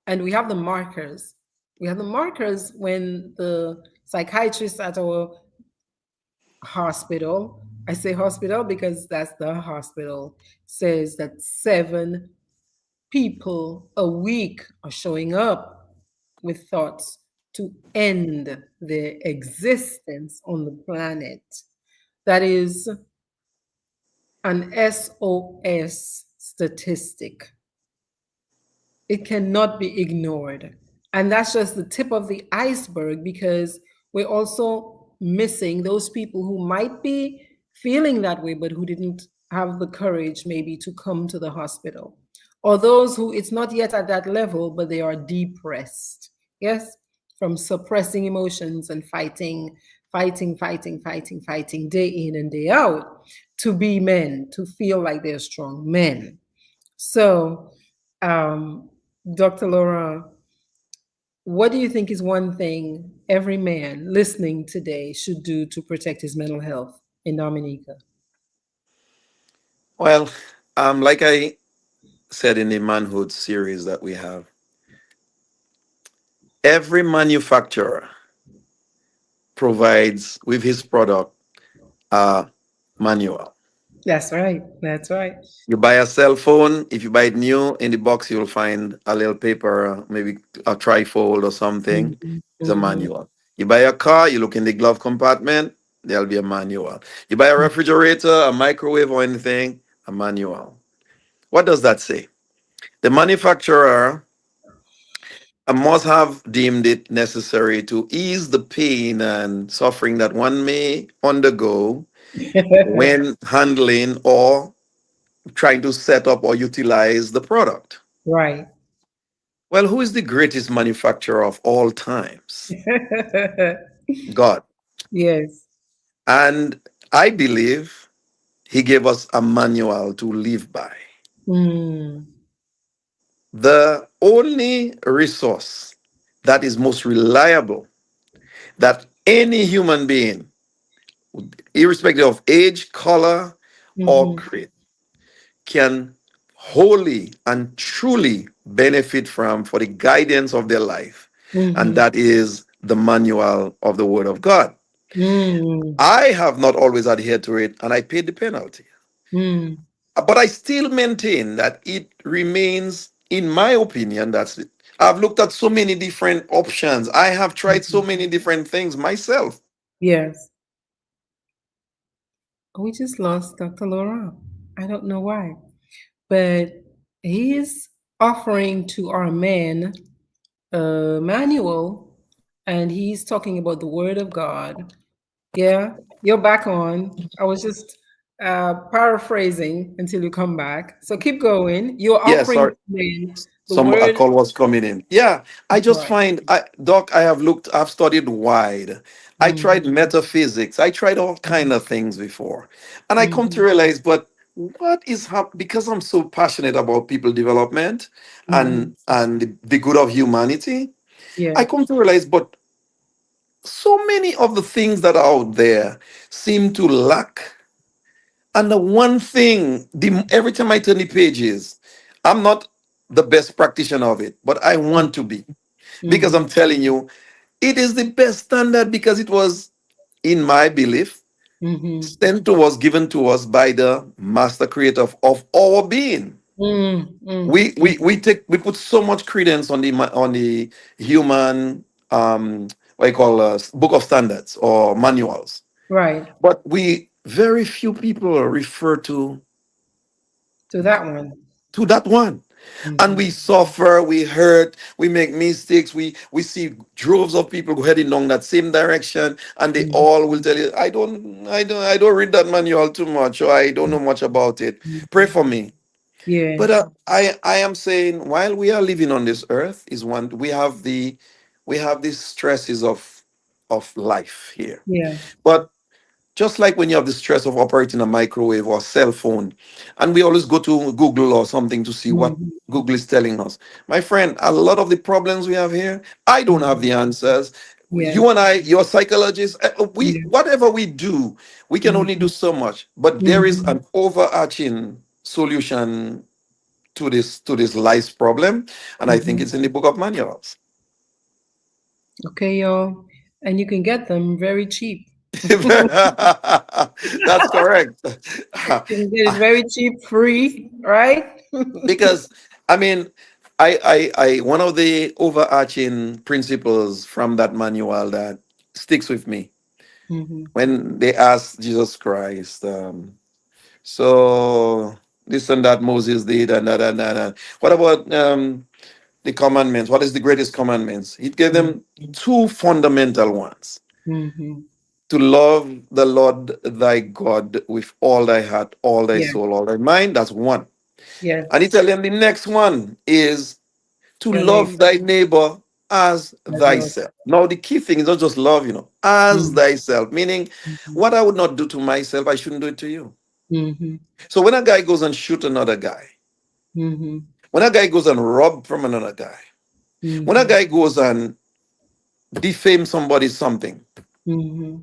and we have the markers. We have the markers when the psychiatrist at our hospital, I say hospital because that's the hospital, says that 7 people a week are showing up with thoughts to end their existence on the planet. That is an SOS statistic. It cannot be ignored. And that's just the tip of the iceberg because we're also missing those people who might be feeling that way, but who didn't have the courage maybe to come to the hospital. Or those who it's not yet at that level, but they are depressed. Yes? From suppressing emotions and fighting day in and day out to be men, to feel like they're strong men. So, um, Dr. Laurent, what do you think is one thing every man listening today should do to protect his mental health in Dominica? Well, like I said in the manhood series that we have, every manufacturer provides with his product a manual. That's right. That's right. You buy a cell phone, if you buy it new, in the box you'll find a little paper, maybe a trifold or something. Mhm, It's a mhm, manual. You buy a car, you look in the glove compartment, there'll be a manual. You buy a refrigerator, a microwave, or anything, a manual. What does that say? The manufacturer must have deemed it necessary to ease the pain and suffering that one may undergo mhm. when handling or trying to set up or utilize the product. Right. Well, who is the greatest manufacturer of all times? God. Yes. And I believe he gave us a manual to live by. Mm. The only resource that is most reliable that any human being, irrespective of age, color, or Mhm, creed, can wholly and truly benefit from for the guidance of their life. And mhm, that is the manual of the Word of God. mm, I have not always adhered to it, and I paid the penalty. mm. But I still maintain that it remains, in my opinion, that's it. I've looked at so many different options. I have tried so Mhm. many different things myself. Yes. We just lost Dr. Laurent. I don't know why, but he's offering to our men a manual and he's talking about the Word of God. Yeah, you're back on. I was just paraphrasing until you come back. So keep going. You're Yes, offering sorry. men the Some a word. call was coming in. Yeah, I just Right. find Doc, I've studied wide. I tried Mm-hmm. metaphysics. I tried all kind of things before. And I come to Mm-hmm. realize, but what is happening? Because I'm so passionate about people development Mm-hmm. and the good of humanity, Yeah. I come to realize, but so many of the things that are out there seem to lack. And the one thing, every time I turn the pages, I'm not the best practitioner of it, but I want to be. Because Mm-hmm. I'm telling you, it is the best standard because it was, in my belief, Mm-hmm. sent to us, given to us by the master creator of our being. Mm-hmm. We put so much credence on on the human what you call book of standards or manuals, Right. but we very few people refer To that one. to that one. And Mm-hmm. we suffer, we hurt, we make mistakes, we see droves of people heading down that same direction, and they all will tell you, I don't read that manual too much, or I don't know much about it. Pray Mm-hmm. for me. Yeah. But I am saying, while we are living on this earth, is one we have these stresses of life here. Yeah. But just like when you have the stress of operating a microwave or a cell phone, and we always go to Google or something to see what Mm-hmm. Google is telling us. My friend, a lot of the problems we have here, I don't have Mm-hmm. the answers. Yeah. You and I, you're psychologists, we Yeah. whatever we do, we can only Mm-hmm. do so much. But there is Mm-hmm. an overarching solution to this life problem, and I think Mm-hmm. it's in the book of manuals. Okay, y'all. And you can get them very cheap. That's correct. You can get it very cheap, free, right? Because I mean, one of the overarching principles from that manual that sticks with me Mm-hmm. when they asked Jesus Christ, so this and that Moses did and that and that. What about the commandments? What is the greatest commandments? He gave them two fundamental ones: Mm-hmm. to love the Lord thy God with all thy heart, all thy Yeah. soul, all thy mind. That's one. And he Yes. tell them the next one is to Your neighbor love thy neighbor as as yours. thyself. Now, the key thing is not just love, as Mm-hmm. thyself, meaning what I would not do to myself, I shouldn't do it to you. Mm-hmm. So when a guy goes and shoot another guy, Mm-hmm. when a guy goes and rob from another guy, when a Mm-hmm. guy goes and defame somebody something, Mm-hmm.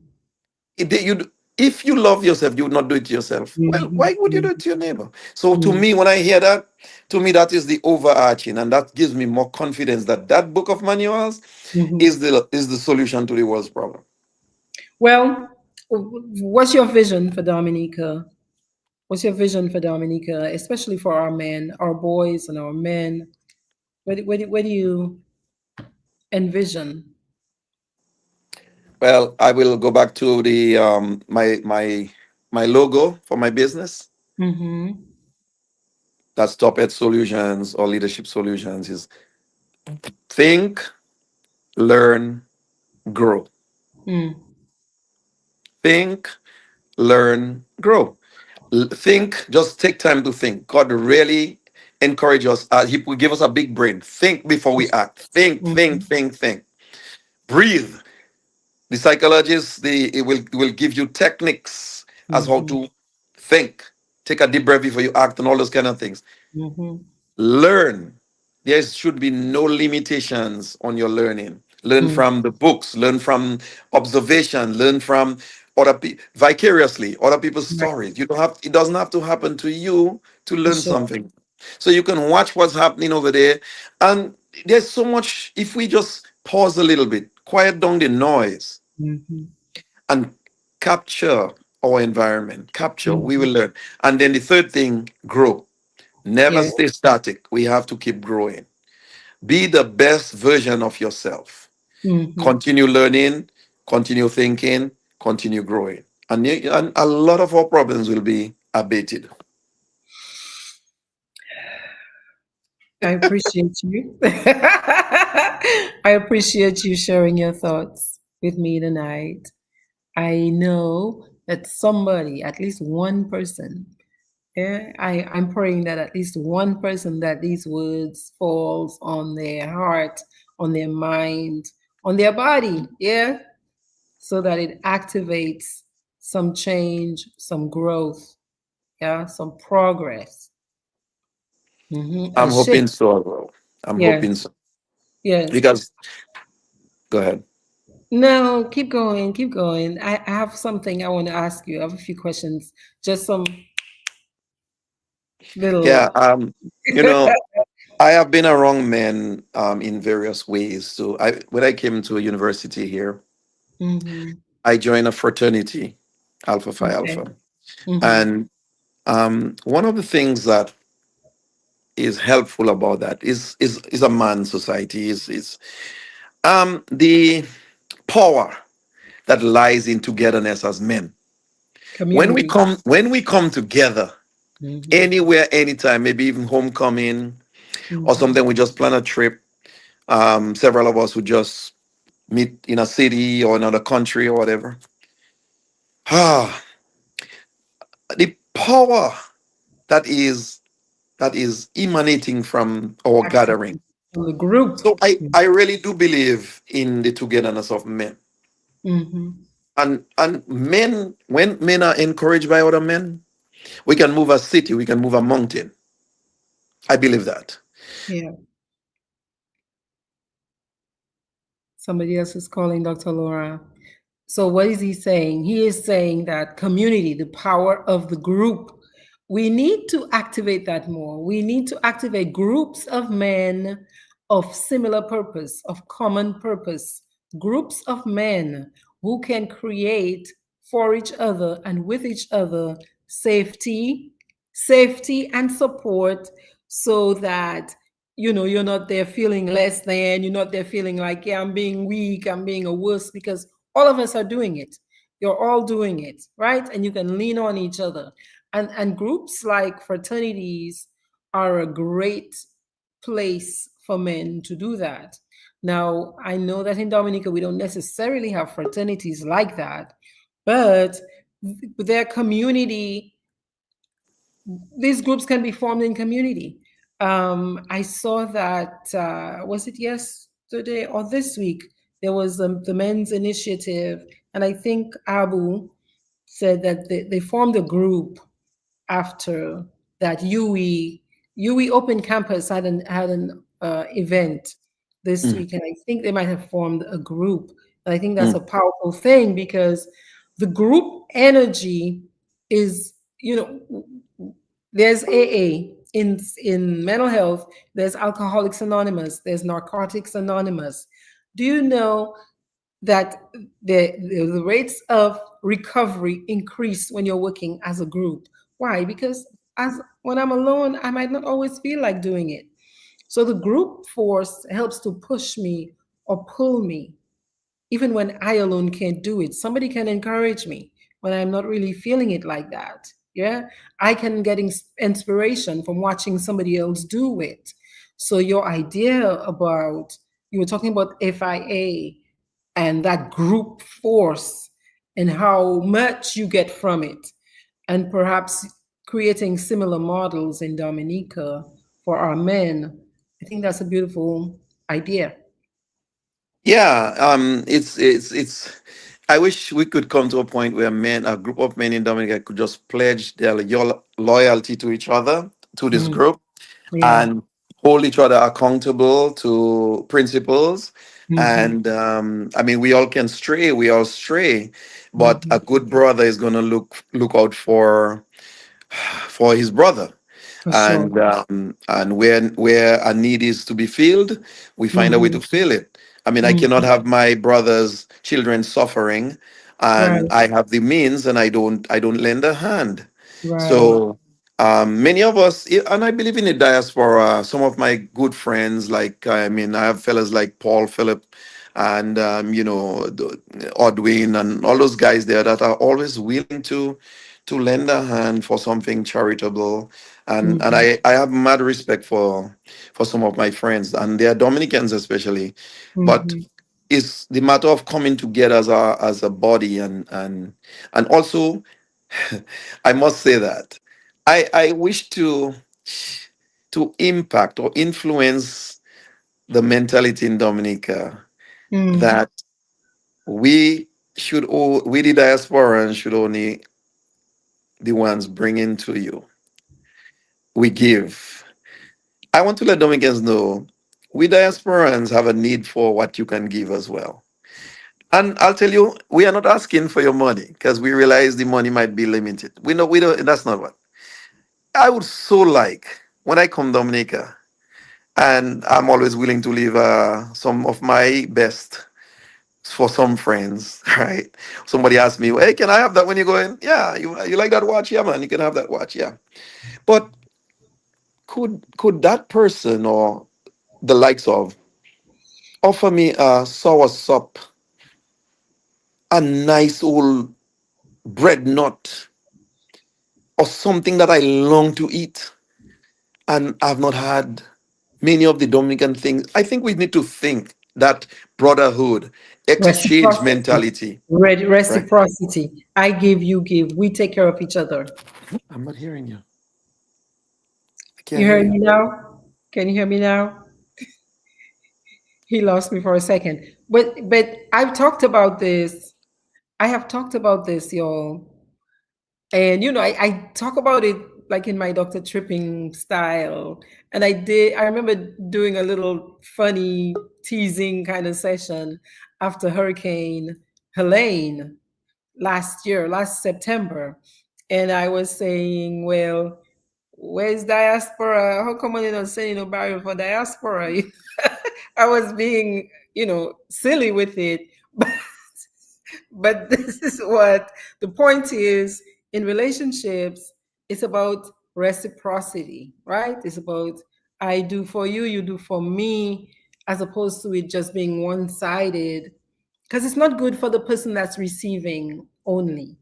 if you love yourself, you would not do it to yourself. Well, why would you do it to your neighbor? So to Mm-hmm. me, when I hear that, to me that is the overarching, and that gives me more confidence that that book of manuals Mm-hmm. is the solution to the world's problem. Well, what's your vision for Dominica? What's your vision for Dominica, especially for our men, our boys, and our men? Where do you envision? Well, I will go back to the my logo for my business. Mm-hmm. That's Top Ed Solutions or Leadership Solutions. Is think, learn, grow. Mm. Think, learn, grow. Think, just take time to think. God really encourage us. He will give us a big brain. Think before we act. Think, think, Mm-hmm. think, think. Breathe. The psychologists, it will give you techniques as how Mm-hmm. to think. Take a deep breath before you act and all those kind of things. Mm-hmm. Learn. There should be no limitations on your learning. Learn Mm. from the books, learn from observation, learn from other people vicariously, other people's Right. stories. You don't have it doesn't have to happen to you to For learn sure. something. So you can watch what's happening over there. And there's so much if we just pause a little bit, quiet down the noise Mm-hmm. and capture our environment, capture, we Mm-hmm. will learn. And then the third thing, grow. Never Yeah. stay static. We have to keep growing. Be the best version of yourself. Mm-hmm. Continue learning, continue thinking, continue growing. And a lot of our problems will be abated. I appreciate you. I appreciate you sharing your thoughts with me tonight. I know that somebody, at least one person, yeah, I'm praying that at least one person that these words falls on their heart, on their mind, on their body, yeah, so that it activates some change, some growth, yeah, some progress, a I'm shift. hoping so as well. I'm Yes, hoping so. yes. Because, go ahead. No, keep going, keep going. I have something I want to ask you. I have a few questions, just some Yeah, little. you know, I have been around men in various ways. So when I came to a university here, Hmm. I joined a fraternity, Alpha Phi Okay. Alpha. Hmm. And one of the things that is helpful about that is a man society, is the power that lies in togetherness as men. Community. When we come together Hmm. anywhere, anytime, maybe even homecoming or Hmm. something, we just plan a trip. Several of us would just meet in a city or another country or whatever. Ah, the power that is emanating from our Active gathering. from the group. So I really do believe in the togetherness of men. Hmm. And men, when men are encouraged by other men, we can move a city, we can move a mountain. I believe that. Yeah. Somebody else is calling Dr. Laura. So what is he saying? He is saying that community, the power of the group, we need to activate that more. We need to activate groups of men of similar purpose, of common purpose, groups of men who can create for each other and with each other safety, safety and support, so that you're not there feeling less than, you're not there feeling like, yeah, I'm being weak, I'm being a wuss, because all of us are doing it. You're all doing it, right? And you can lean on each other. And groups like fraternities are a great place for men to do that. Now, I know that in Dominica we don't necessarily have fraternities like that, but their community, these groups can be formed in community. I saw that, was it yesterday or this week? There was the men's initiative, and I think Abu said that they formed a group after that. UE Open Campus had an event this Mm. week, and I think they might have formed a group. And I think that's a Mm. powerful thing, because the group energy is, there's AA in mental health, there's Alcoholics Anonymous, there's Narcotics Anonymous. Do you know that the rates of recovery increase when you're working as a group? Why? Because as when I'm alone, I might not always feel like doing it. So the group force helps to push me or pull me, even when I alone can't do it. Somebody can encourage me when I'm not really feeling it like that. Yeah, I can get inspiration from watching somebody else do it. So your idea about, you were talking about FIA and that group force and how much you get from it, and perhaps creating similar models in Dominica for our men. I think that's a beautiful idea. Yeah, it's. I wish we could come to a point where a group of men in Dominica, could just pledge their loyalty to each other, to this Mm, group, yeah. and hold each other accountable to principles. Hmm. And I mean, we all can stray, we all stray, but Hmm. a good brother is going to look out for his brother. For sure. And where a need is to be filled, we find a way Hmm. to fill it. I mean, I cannot Hmm. have my brother's children suffering, Right. and I have the means, and I don't lend a hand. Right. So many of us, and I believe in the diaspora. Some of my good friends, like, I mean, I have fellas like Paul Phillip, and Odwin, and all those guys there that are always willing to lend a hand for something charitable. And Hmm. I have mad respect for some of my friends, and they are Dominicans especially. But Hmm. It's the matter of coming together as a body, and also I must say that I wish to impact or influence the mentality in Dominica Mm. that we the diasporans should only the ones bringing to you. We give. I want to let Dominicans know we diasporans have a need for what you can give as well. And I'll tell you, we are not asking for your money because we realize the money might be limited. We know we don't. That's not what I would so like when I come Dominica, and I'm always willing to leave some of my best for some friends, right? Somebody asked me, "Hey, can I have that when you go in?" Yeah, you like that watch? Yeah, man, you can have that watch. Yeah, but could that person or the likes of offer me a sour sup, a nice old bread nut, or something that I long to eat and I've not had many of the Dominican things? I think we need to think that brotherhood, exchange Reciprocity. mentality, right? Reciprocity. I give, you give. We take care of each other. I'm not hearing you. I can't You hear heard you. me now? Can you hear me now? He lost me for a second. But I've talked about this. I have talked about this, y'all. And I talk about it like in my Dr. Tripping style. And I remember doing a little funny teasing kind of session after Hurricane Helene last year, last September. And I was saying, well, where's diaspora? How come you're not saying no barrier for diaspora? I was being, silly with it. But this is what the point is in relationships. It's about reciprocity, right? It's about I do for you, you do for me, as opposed to it just being one sided. Because it's not good for the person that's receiving only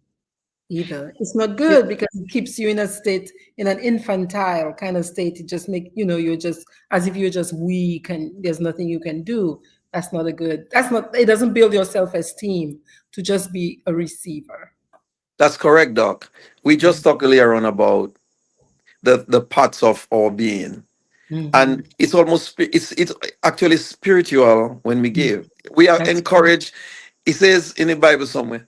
either. It's not Yeah, good because it keeps you in a state, in an infantile kind of state. It just make, you're just as if you're just weak and there's nothing you can do. That's not, it doesn't build your self-esteem to just be a receiver. that's correct, Doc. We just talked earlier on about the parts of our being. Mm-hmm. And it's almost it's actually spiritual when we give. We are That's encouraged. It says in the Bible somewhere,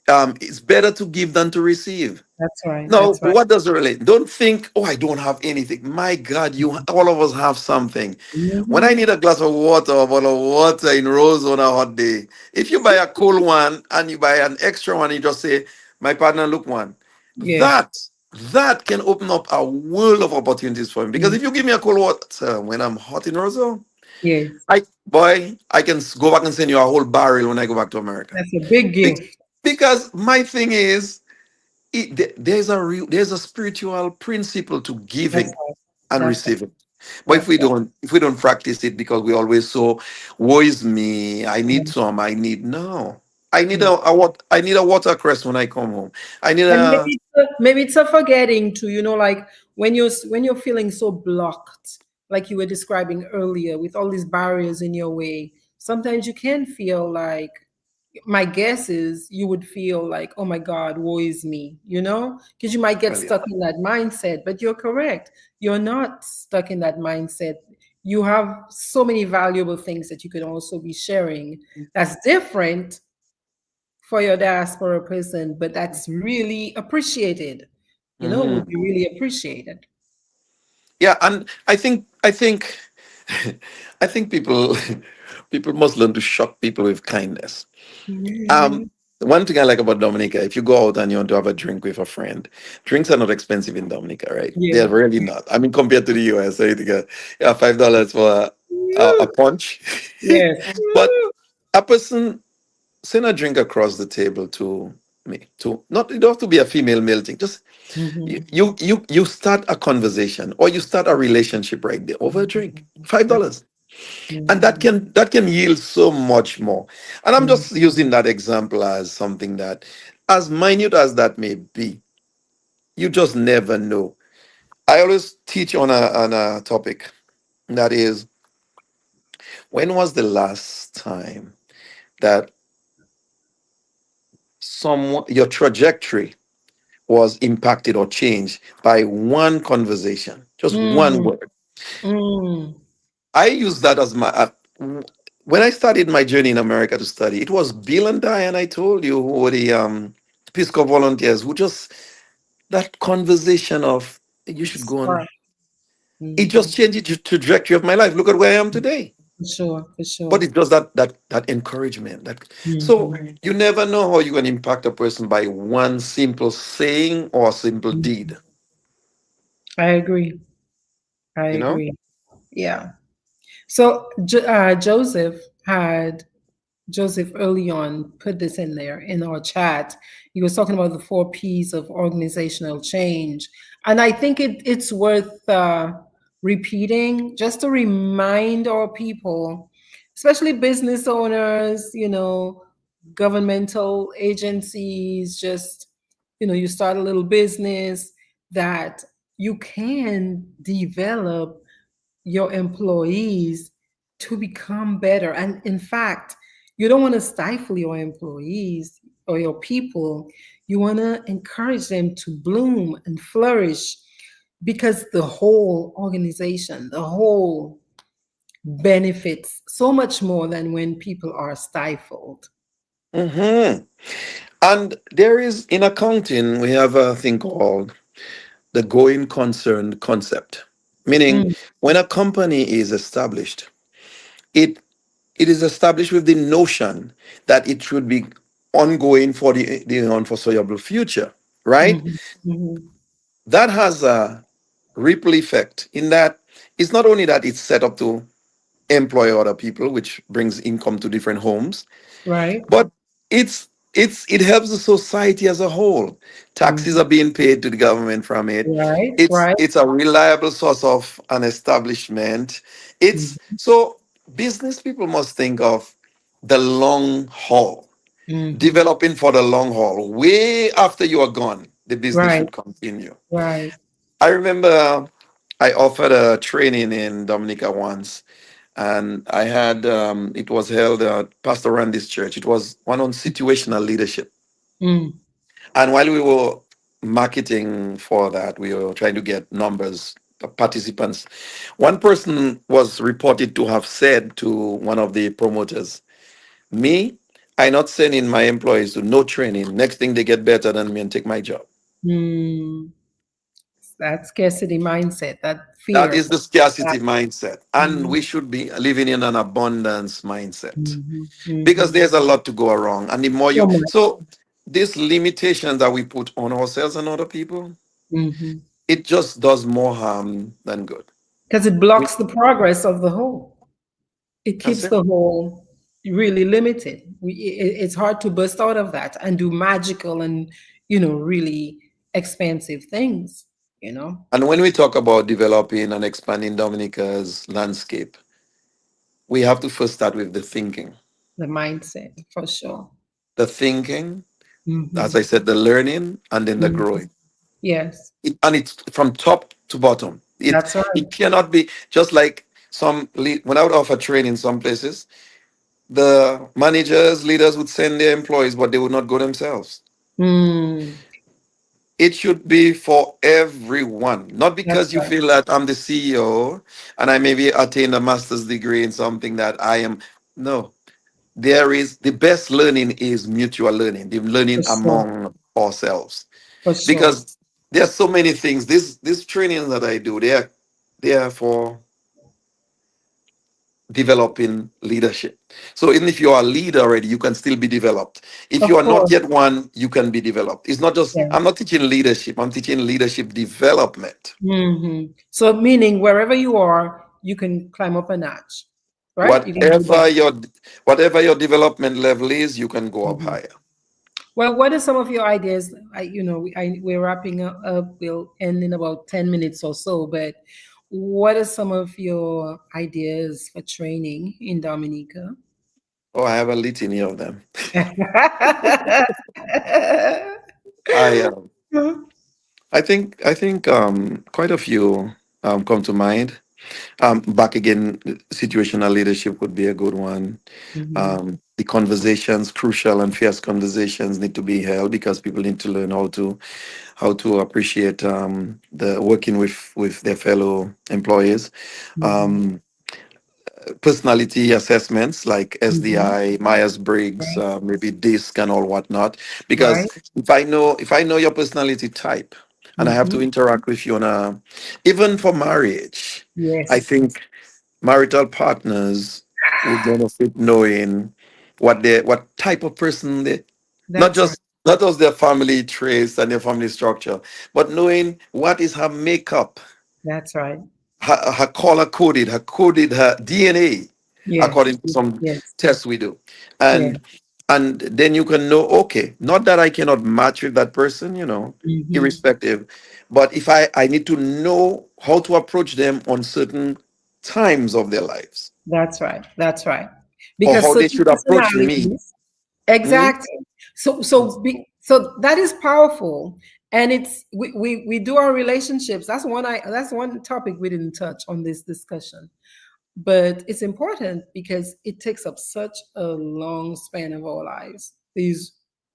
it's better to give than to receive. that's right. No, That's right. what does it relate? Don't think, oh, I don't have anything. My God, you all of us have something. When I Mm-hmm. need a glass of water or a bottle of water in Rose on a hot day, if you buy a cool one and you buy an extra one, you just say, my partner, look one. Yeah. That that can open up a world of opportunities for him. Because Mm. if you give me a cool water when I'm hot in Roseau, Yes. I can go back and send you a whole barrel when I go back to America. That's a big Be- gift. Because my thing is, there's a spiritual principle to That's giving right. and That's right. receiving. But That's right. if we don't practice it because we always so, woe is me, I need some, I need no. I need Yeah. I need a watercress when I come home. I need And a maybe it's a forgetting to, like when you're feeling so blocked, like you were describing earlier, with all these barriers in your way. Sometimes you can feel like, my guess is you would feel like, oh my God, woe is me, because you might get well, yeah. stuck in that mindset. But you're correct. You're not stuck in that mindset. You have so many valuable things that you could also be sharing that's different for your diaspora person, but that's really appreciated, would Mhm. be really appreciated. Yeah, and I think I think people people must learn to shock people with kindness. Mhm. Um, one thing I like about Dominica, if you go out and you want to have a drink with a friend, drinks are not expensive in Dominica, right? Yeah. They're really not. I mean, compared to the US, I think $5 for a Woo. punch. Yes. But Woo. a person send a drink across the table to me. To not it don't have to be a female male thing. Just Mhm. you start a conversation or you start a relationship right there over a drink. five That's dollars and mhm. that can yield so much more. And I'm Mhm. just using that example as something that, as minute as that may be, you just never know. I always teach on a topic that is, When was the last time that your trajectory was impacted or changed by one conversation, just one Mm, word? mm. I use that as when I started my journey in America to study, it was Bill and Diane, I told you, who were the Peace Corps volunteers, who just, that conversation of, you should go on, Spark. it Hmm. just changed the trajectory of my life. Look at where I am today. For sure, for But sure. it's just that encouragement. So Hmm. you never know how you can impact a person by one simple saying or a simple deed. I agree. I You know? agree. Yeah. So Joseph had Joseph early on put this in there in our chat. He was talking about the 4 P's of organizational change. And I think it's worth repeating just to remind our people, especially business owners, governmental agencies, just, you start a little business, that you can develop your employees to become better. And in fact, you don't want to stifle your employees or your people. You want to encourage them to bloom and flourish, because the whole organization, the whole, benefits so much more than when people are stifled. Hmm. And there is, in accounting, we have a thing called the going concern concept. Meaning, Mm, when a company is established, it it is established with the notion that it should be ongoing for the unforeseeable future, right? mhm, mhm. That has a ripple effect in that it's not only that it's set up to employ other people, which brings income to different homes, Right, but it helps the society as a whole. Taxes mhm, are being paid to the government from it. right, it's right. it's a reliable source of an establishment. It's Mhm, so business people must think of the long haul, mhm. developing for the long haul. Way after you are gone, the business Right, should continue. right. I remember I offered a training in Dominica once, and I had it was held at Pastor Randy's church. It was one on situational leadership. Mm, And while we were marketing for that, we were trying to get numbers of participants. One person was reported to have said to one of the promoters, "Me, I not sending my employees to no training. Next thing they get better than me and take my job." mm. That scarcity mindset, that That fear. is the That, scarcity mindset. And mhm, we should be living in an abundance mindset, mhm, because mhm. there's a lot to go around. And the more So you, much. so this limitation that we put on ourselves and other people, Because it just does more harm than good. it We- blocks the progress of the whole. It That's keeps it. the whole really limited. It's hard to burst out of that and do magical and, really expansive things, you know, And when we talk about developing and expanding Dominica's landscape, we have to first start with the thinking. the mindset for sure. The thinking, as Hmm. I said, the learning, and then the growing. Yes, And it's from top to bottom. It that's right. it cannot be just like when I would offer training some places, the managers, leaders would send their employees, but they would not go themselves. Mm, It should be for everyone, not that's because you right. feel that I'm the CEO and I maybe attained a master's degree in something that I am. No, there is the best learning is mutual learning, the For learning sure. among ourselves. For sure. Because there are so many things. This training that I do, they are for developing leadership. So even if you are a leader already, you can still be developed. If you Of are not course. yet one, you can be developed. It's not just, Yeah. I'm not teaching leadership, I'm teaching leadership development. So meaning wherever you are, you can climb up a notch, right? You can do Whatever better. your development level is, you can go up Mhm. higher. Well, what are some of your ideas? We're wrapping up. We'll end in about 10 minutes or so. But what are some of your ideas for training in Dominica? Oh, I have a litany of them. I I think quite a few come to mind. Back again, situational leadership would be a good one. Mhm. The conversations, crucial and fierce conversations, need to be held because people need to learn how to appreciate the working with their fellow employees. Mhm. Um, Personality assessments like Mhm. SDI, Myers Briggs, Right. maybe DISC and all whatnot. Because Right. if I know your personality type and I have to Mhm. interact with you on a, even for marriage, I Yes. think marital partners would benefit knowing what type of person they, not That's right. just not just their family traits and their family structure, but knowing what is her makeup, That's right. her color coded, her DNA, Yes. according to some Yes. tests we do. Yeah. And then you can know, okay, not that I cannot match with that person, Mhm. irrespective, but if I need to know how to approach them on certain times of their lives, That's right. That's right. or Because how they certain should approach me. personalities, Mm? exactly. So that is powerful, and it's we do our relationships. That's one topic we didn't touch on this discussion, but it's important because it takes up such a long span of our lives. These,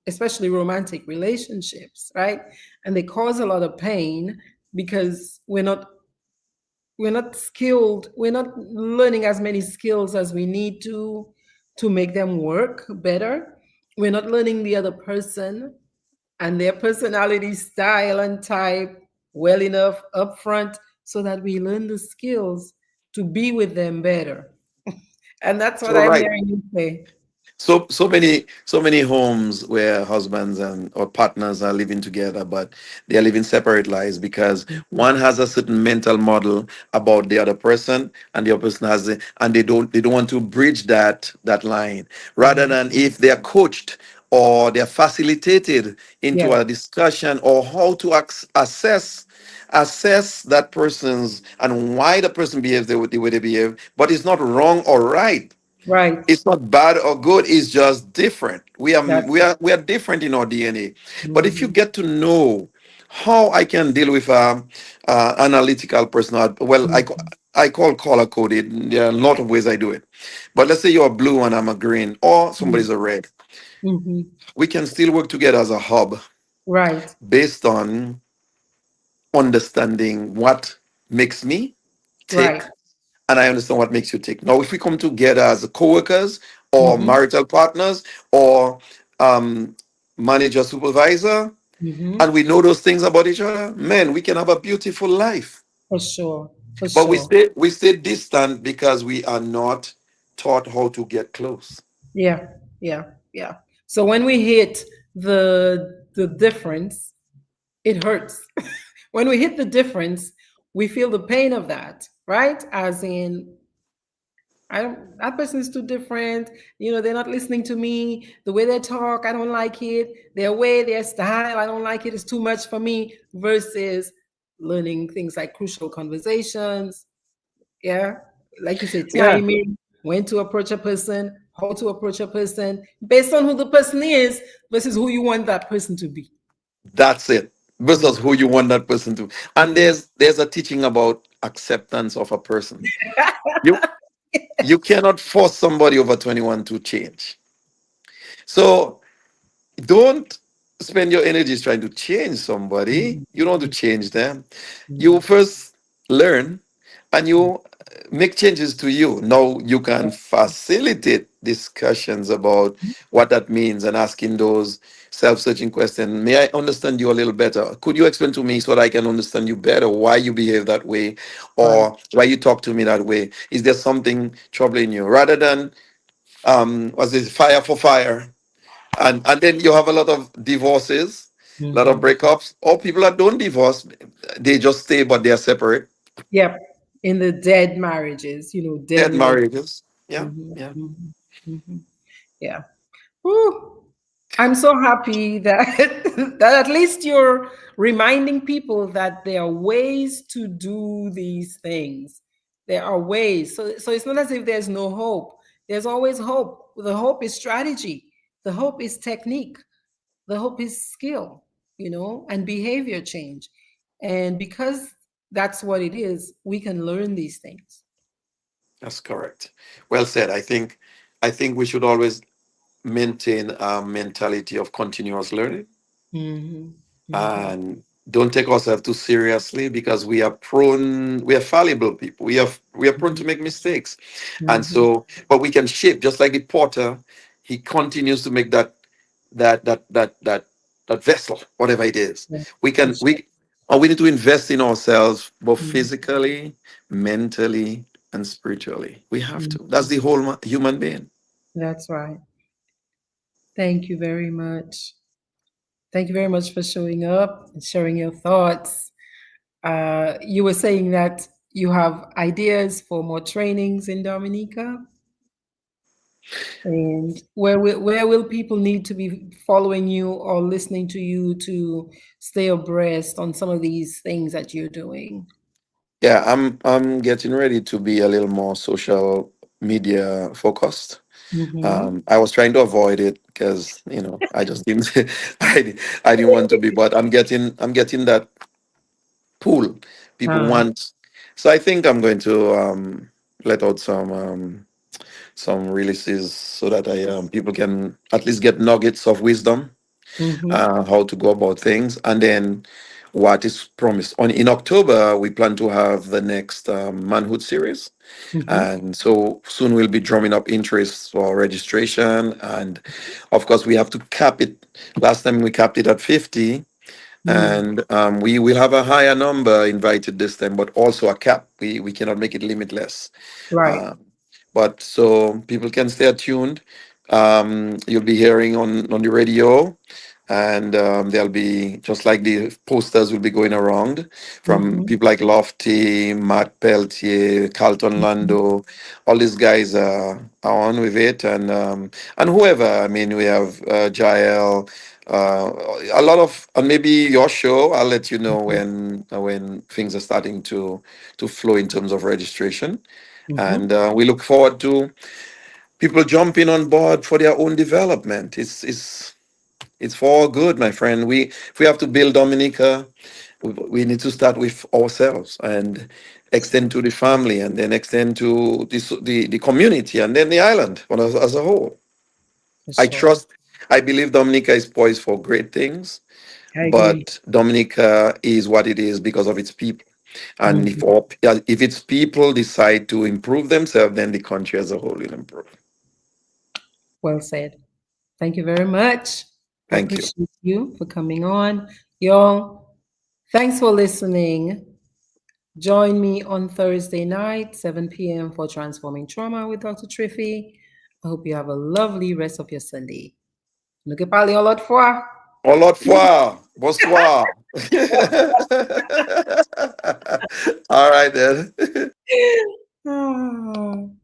especially romantic relationships, right? And they cause a lot of pain because we're not skilled, we're not learning as many skills as we need to make them work better. We're not learning the other person and their personality style and type well enough upfront so that we learn the skills to be with them better. And that's what So I'm right. hearing you say. So many homes where husbands and or partners are living together, but they are living separate lives because Mhm. one has a certain mental model about the other person, and the other person has it, and they don't want to bridge that line. Rather Mhm. than if they are coached or they are facilitated into Yeah, a discussion or how to assess that person's and why the person behaves the way they behave, but it's not wrong or right, right. it's not bad or good, it's just different. we are That's we are we are different in our DNA. But if you mhm. get to know how I can deal with analytical person, well, Mhm. I call color coded. There are a lot of ways I do it, but let's say you're a blue and I'm a green, or Mhm. somebody's a red. Mhm. We can still work together as a hub Right, based on understanding what makes me tick, right. and I understand what makes you tick. Now, if we come together as co-workers or Mhm. marital partners or um, manager supervisor, and Mhm. we know those things about each other, man, we can have a beautiful life. For sure. For But we sure. stay we stay distant because we are not taught how to get close. Yeah, yeah, yeah. So when we hit the difference, it hurts. When we hit the difference, we feel the pain of that, right? As in, I don't, that person is too different. They're not listening to me. The way they talk, I don't like it. Their way, their style, I don't like it. It's too much for me. Versus learning things like crucial conversations. Yeah. Like you said, Yeah, timing, when to approach a person, how to approach a person, based on who the person is versus who you want that person to be. that's it. Mm. Versus who you want that person to. And Mhm. there's a teaching about acceptance of a person. You you cannot force somebody over 21 to change. So don't spend your energies trying to change somebody. Mhm. You don't want to change them. You Mhm. first learn and you make changes to you. Now you can facilitate discussions about what that means and asking those self-searching questions. May I understand you a little better? Could you explain to me so that I can understand you better why you behave that way Right. or why you talk to me that way? Is there something troubling you? Rather than was it fire for fire? And then you have a lot of divorces, a lot of Mhm. breakups, or people that don't divorce, they just stay but they are separate. Yep. In the dead marriages, dead Dead relations. marriages. Yeah, Mhm. yeah. Mhm. Mhm. Yeah. Whew. I'm so happy that that at least you're reminding people that there are ways to do these things. There are ways. So it's not as if there's no hope. There's always hope. The hope is strategy. The hope is technique. The hope is skill, and behavior change. And because that's what it is. We can learn these things. That's correct. Well said. I think we should always maintain a mentality of continuous learning Hmm. Hmm. and don't take ourselves too seriously because we are fallible people. We are prone to make mistakes. And Hmm. so, but we can shape, just like the potter, he continues to make that vessel, whatever it is. Yeah, We for can sure. we need to invest in ourselves both Mhm. physically, mentally, and spiritually. We have to. That's Mhm. the whole human being. That's right. Thank you very much. Thank you very much for showing up and sharing your thoughts. You were saying that you have ideas for more trainings in Dominica, and where will people need to be following you or listening to you to stay abreast on some of these things that you're doing? Yeah, I'm getting ready to be a little more social media focused. Mm-hmm. I was trying to avoid it because I just didn't I didn't want to be, but I'm getting that pull people Uh, want. So I think I'm going to let out some releases so that people can at least get nuggets of wisdom, mm-hmm. how to go about things, and then what is promised. In October, we plan to have the next manhood series, Mm-hmm. and so soon we'll be drumming up interest for registration, and of course we have to cap it. Last time we capped it at 50, Mm. and we will have a higher number invited this time, but also a cap. We cannot make it limitless. Right. Uh, but so people can stay tuned. You'll be hearing on the radio, and there'll be just like the posters will be going around from Mm-hmm. people like Lofty, Matt Peltier, Carlton Mm-hmm. Lando. All these guys are on with it, and whoever. I mean, we have Jael. A lot of, and maybe your show. I'll let you know when things are starting to flow in terms of registration, Mm-hmm. and we look forward to people jumping on board for their own development. It's for all good, my friend. If we have to build Dominica, we need to start with ourselves and extend to the family, and then extend to the community, and then the island as a whole. For I sure. trust. I believe Dominica is poised for great things, I agree. but Dominica is what it is because of its people. And Mhm. if its people decide to improve themselves, then the country as a whole will improve. Well said. Thank you very much. I Thank you. appreciate you for coming on. Y'all, thanks for listening. Join me on Thursday night, 7 p.m. for Transforming Trauma with Dr. Triphi. I hope you have a lovely rest of your Sunday. Ne que parler en l'autre fois. Au l'autre fois. Bonsoir. All right then. Ah.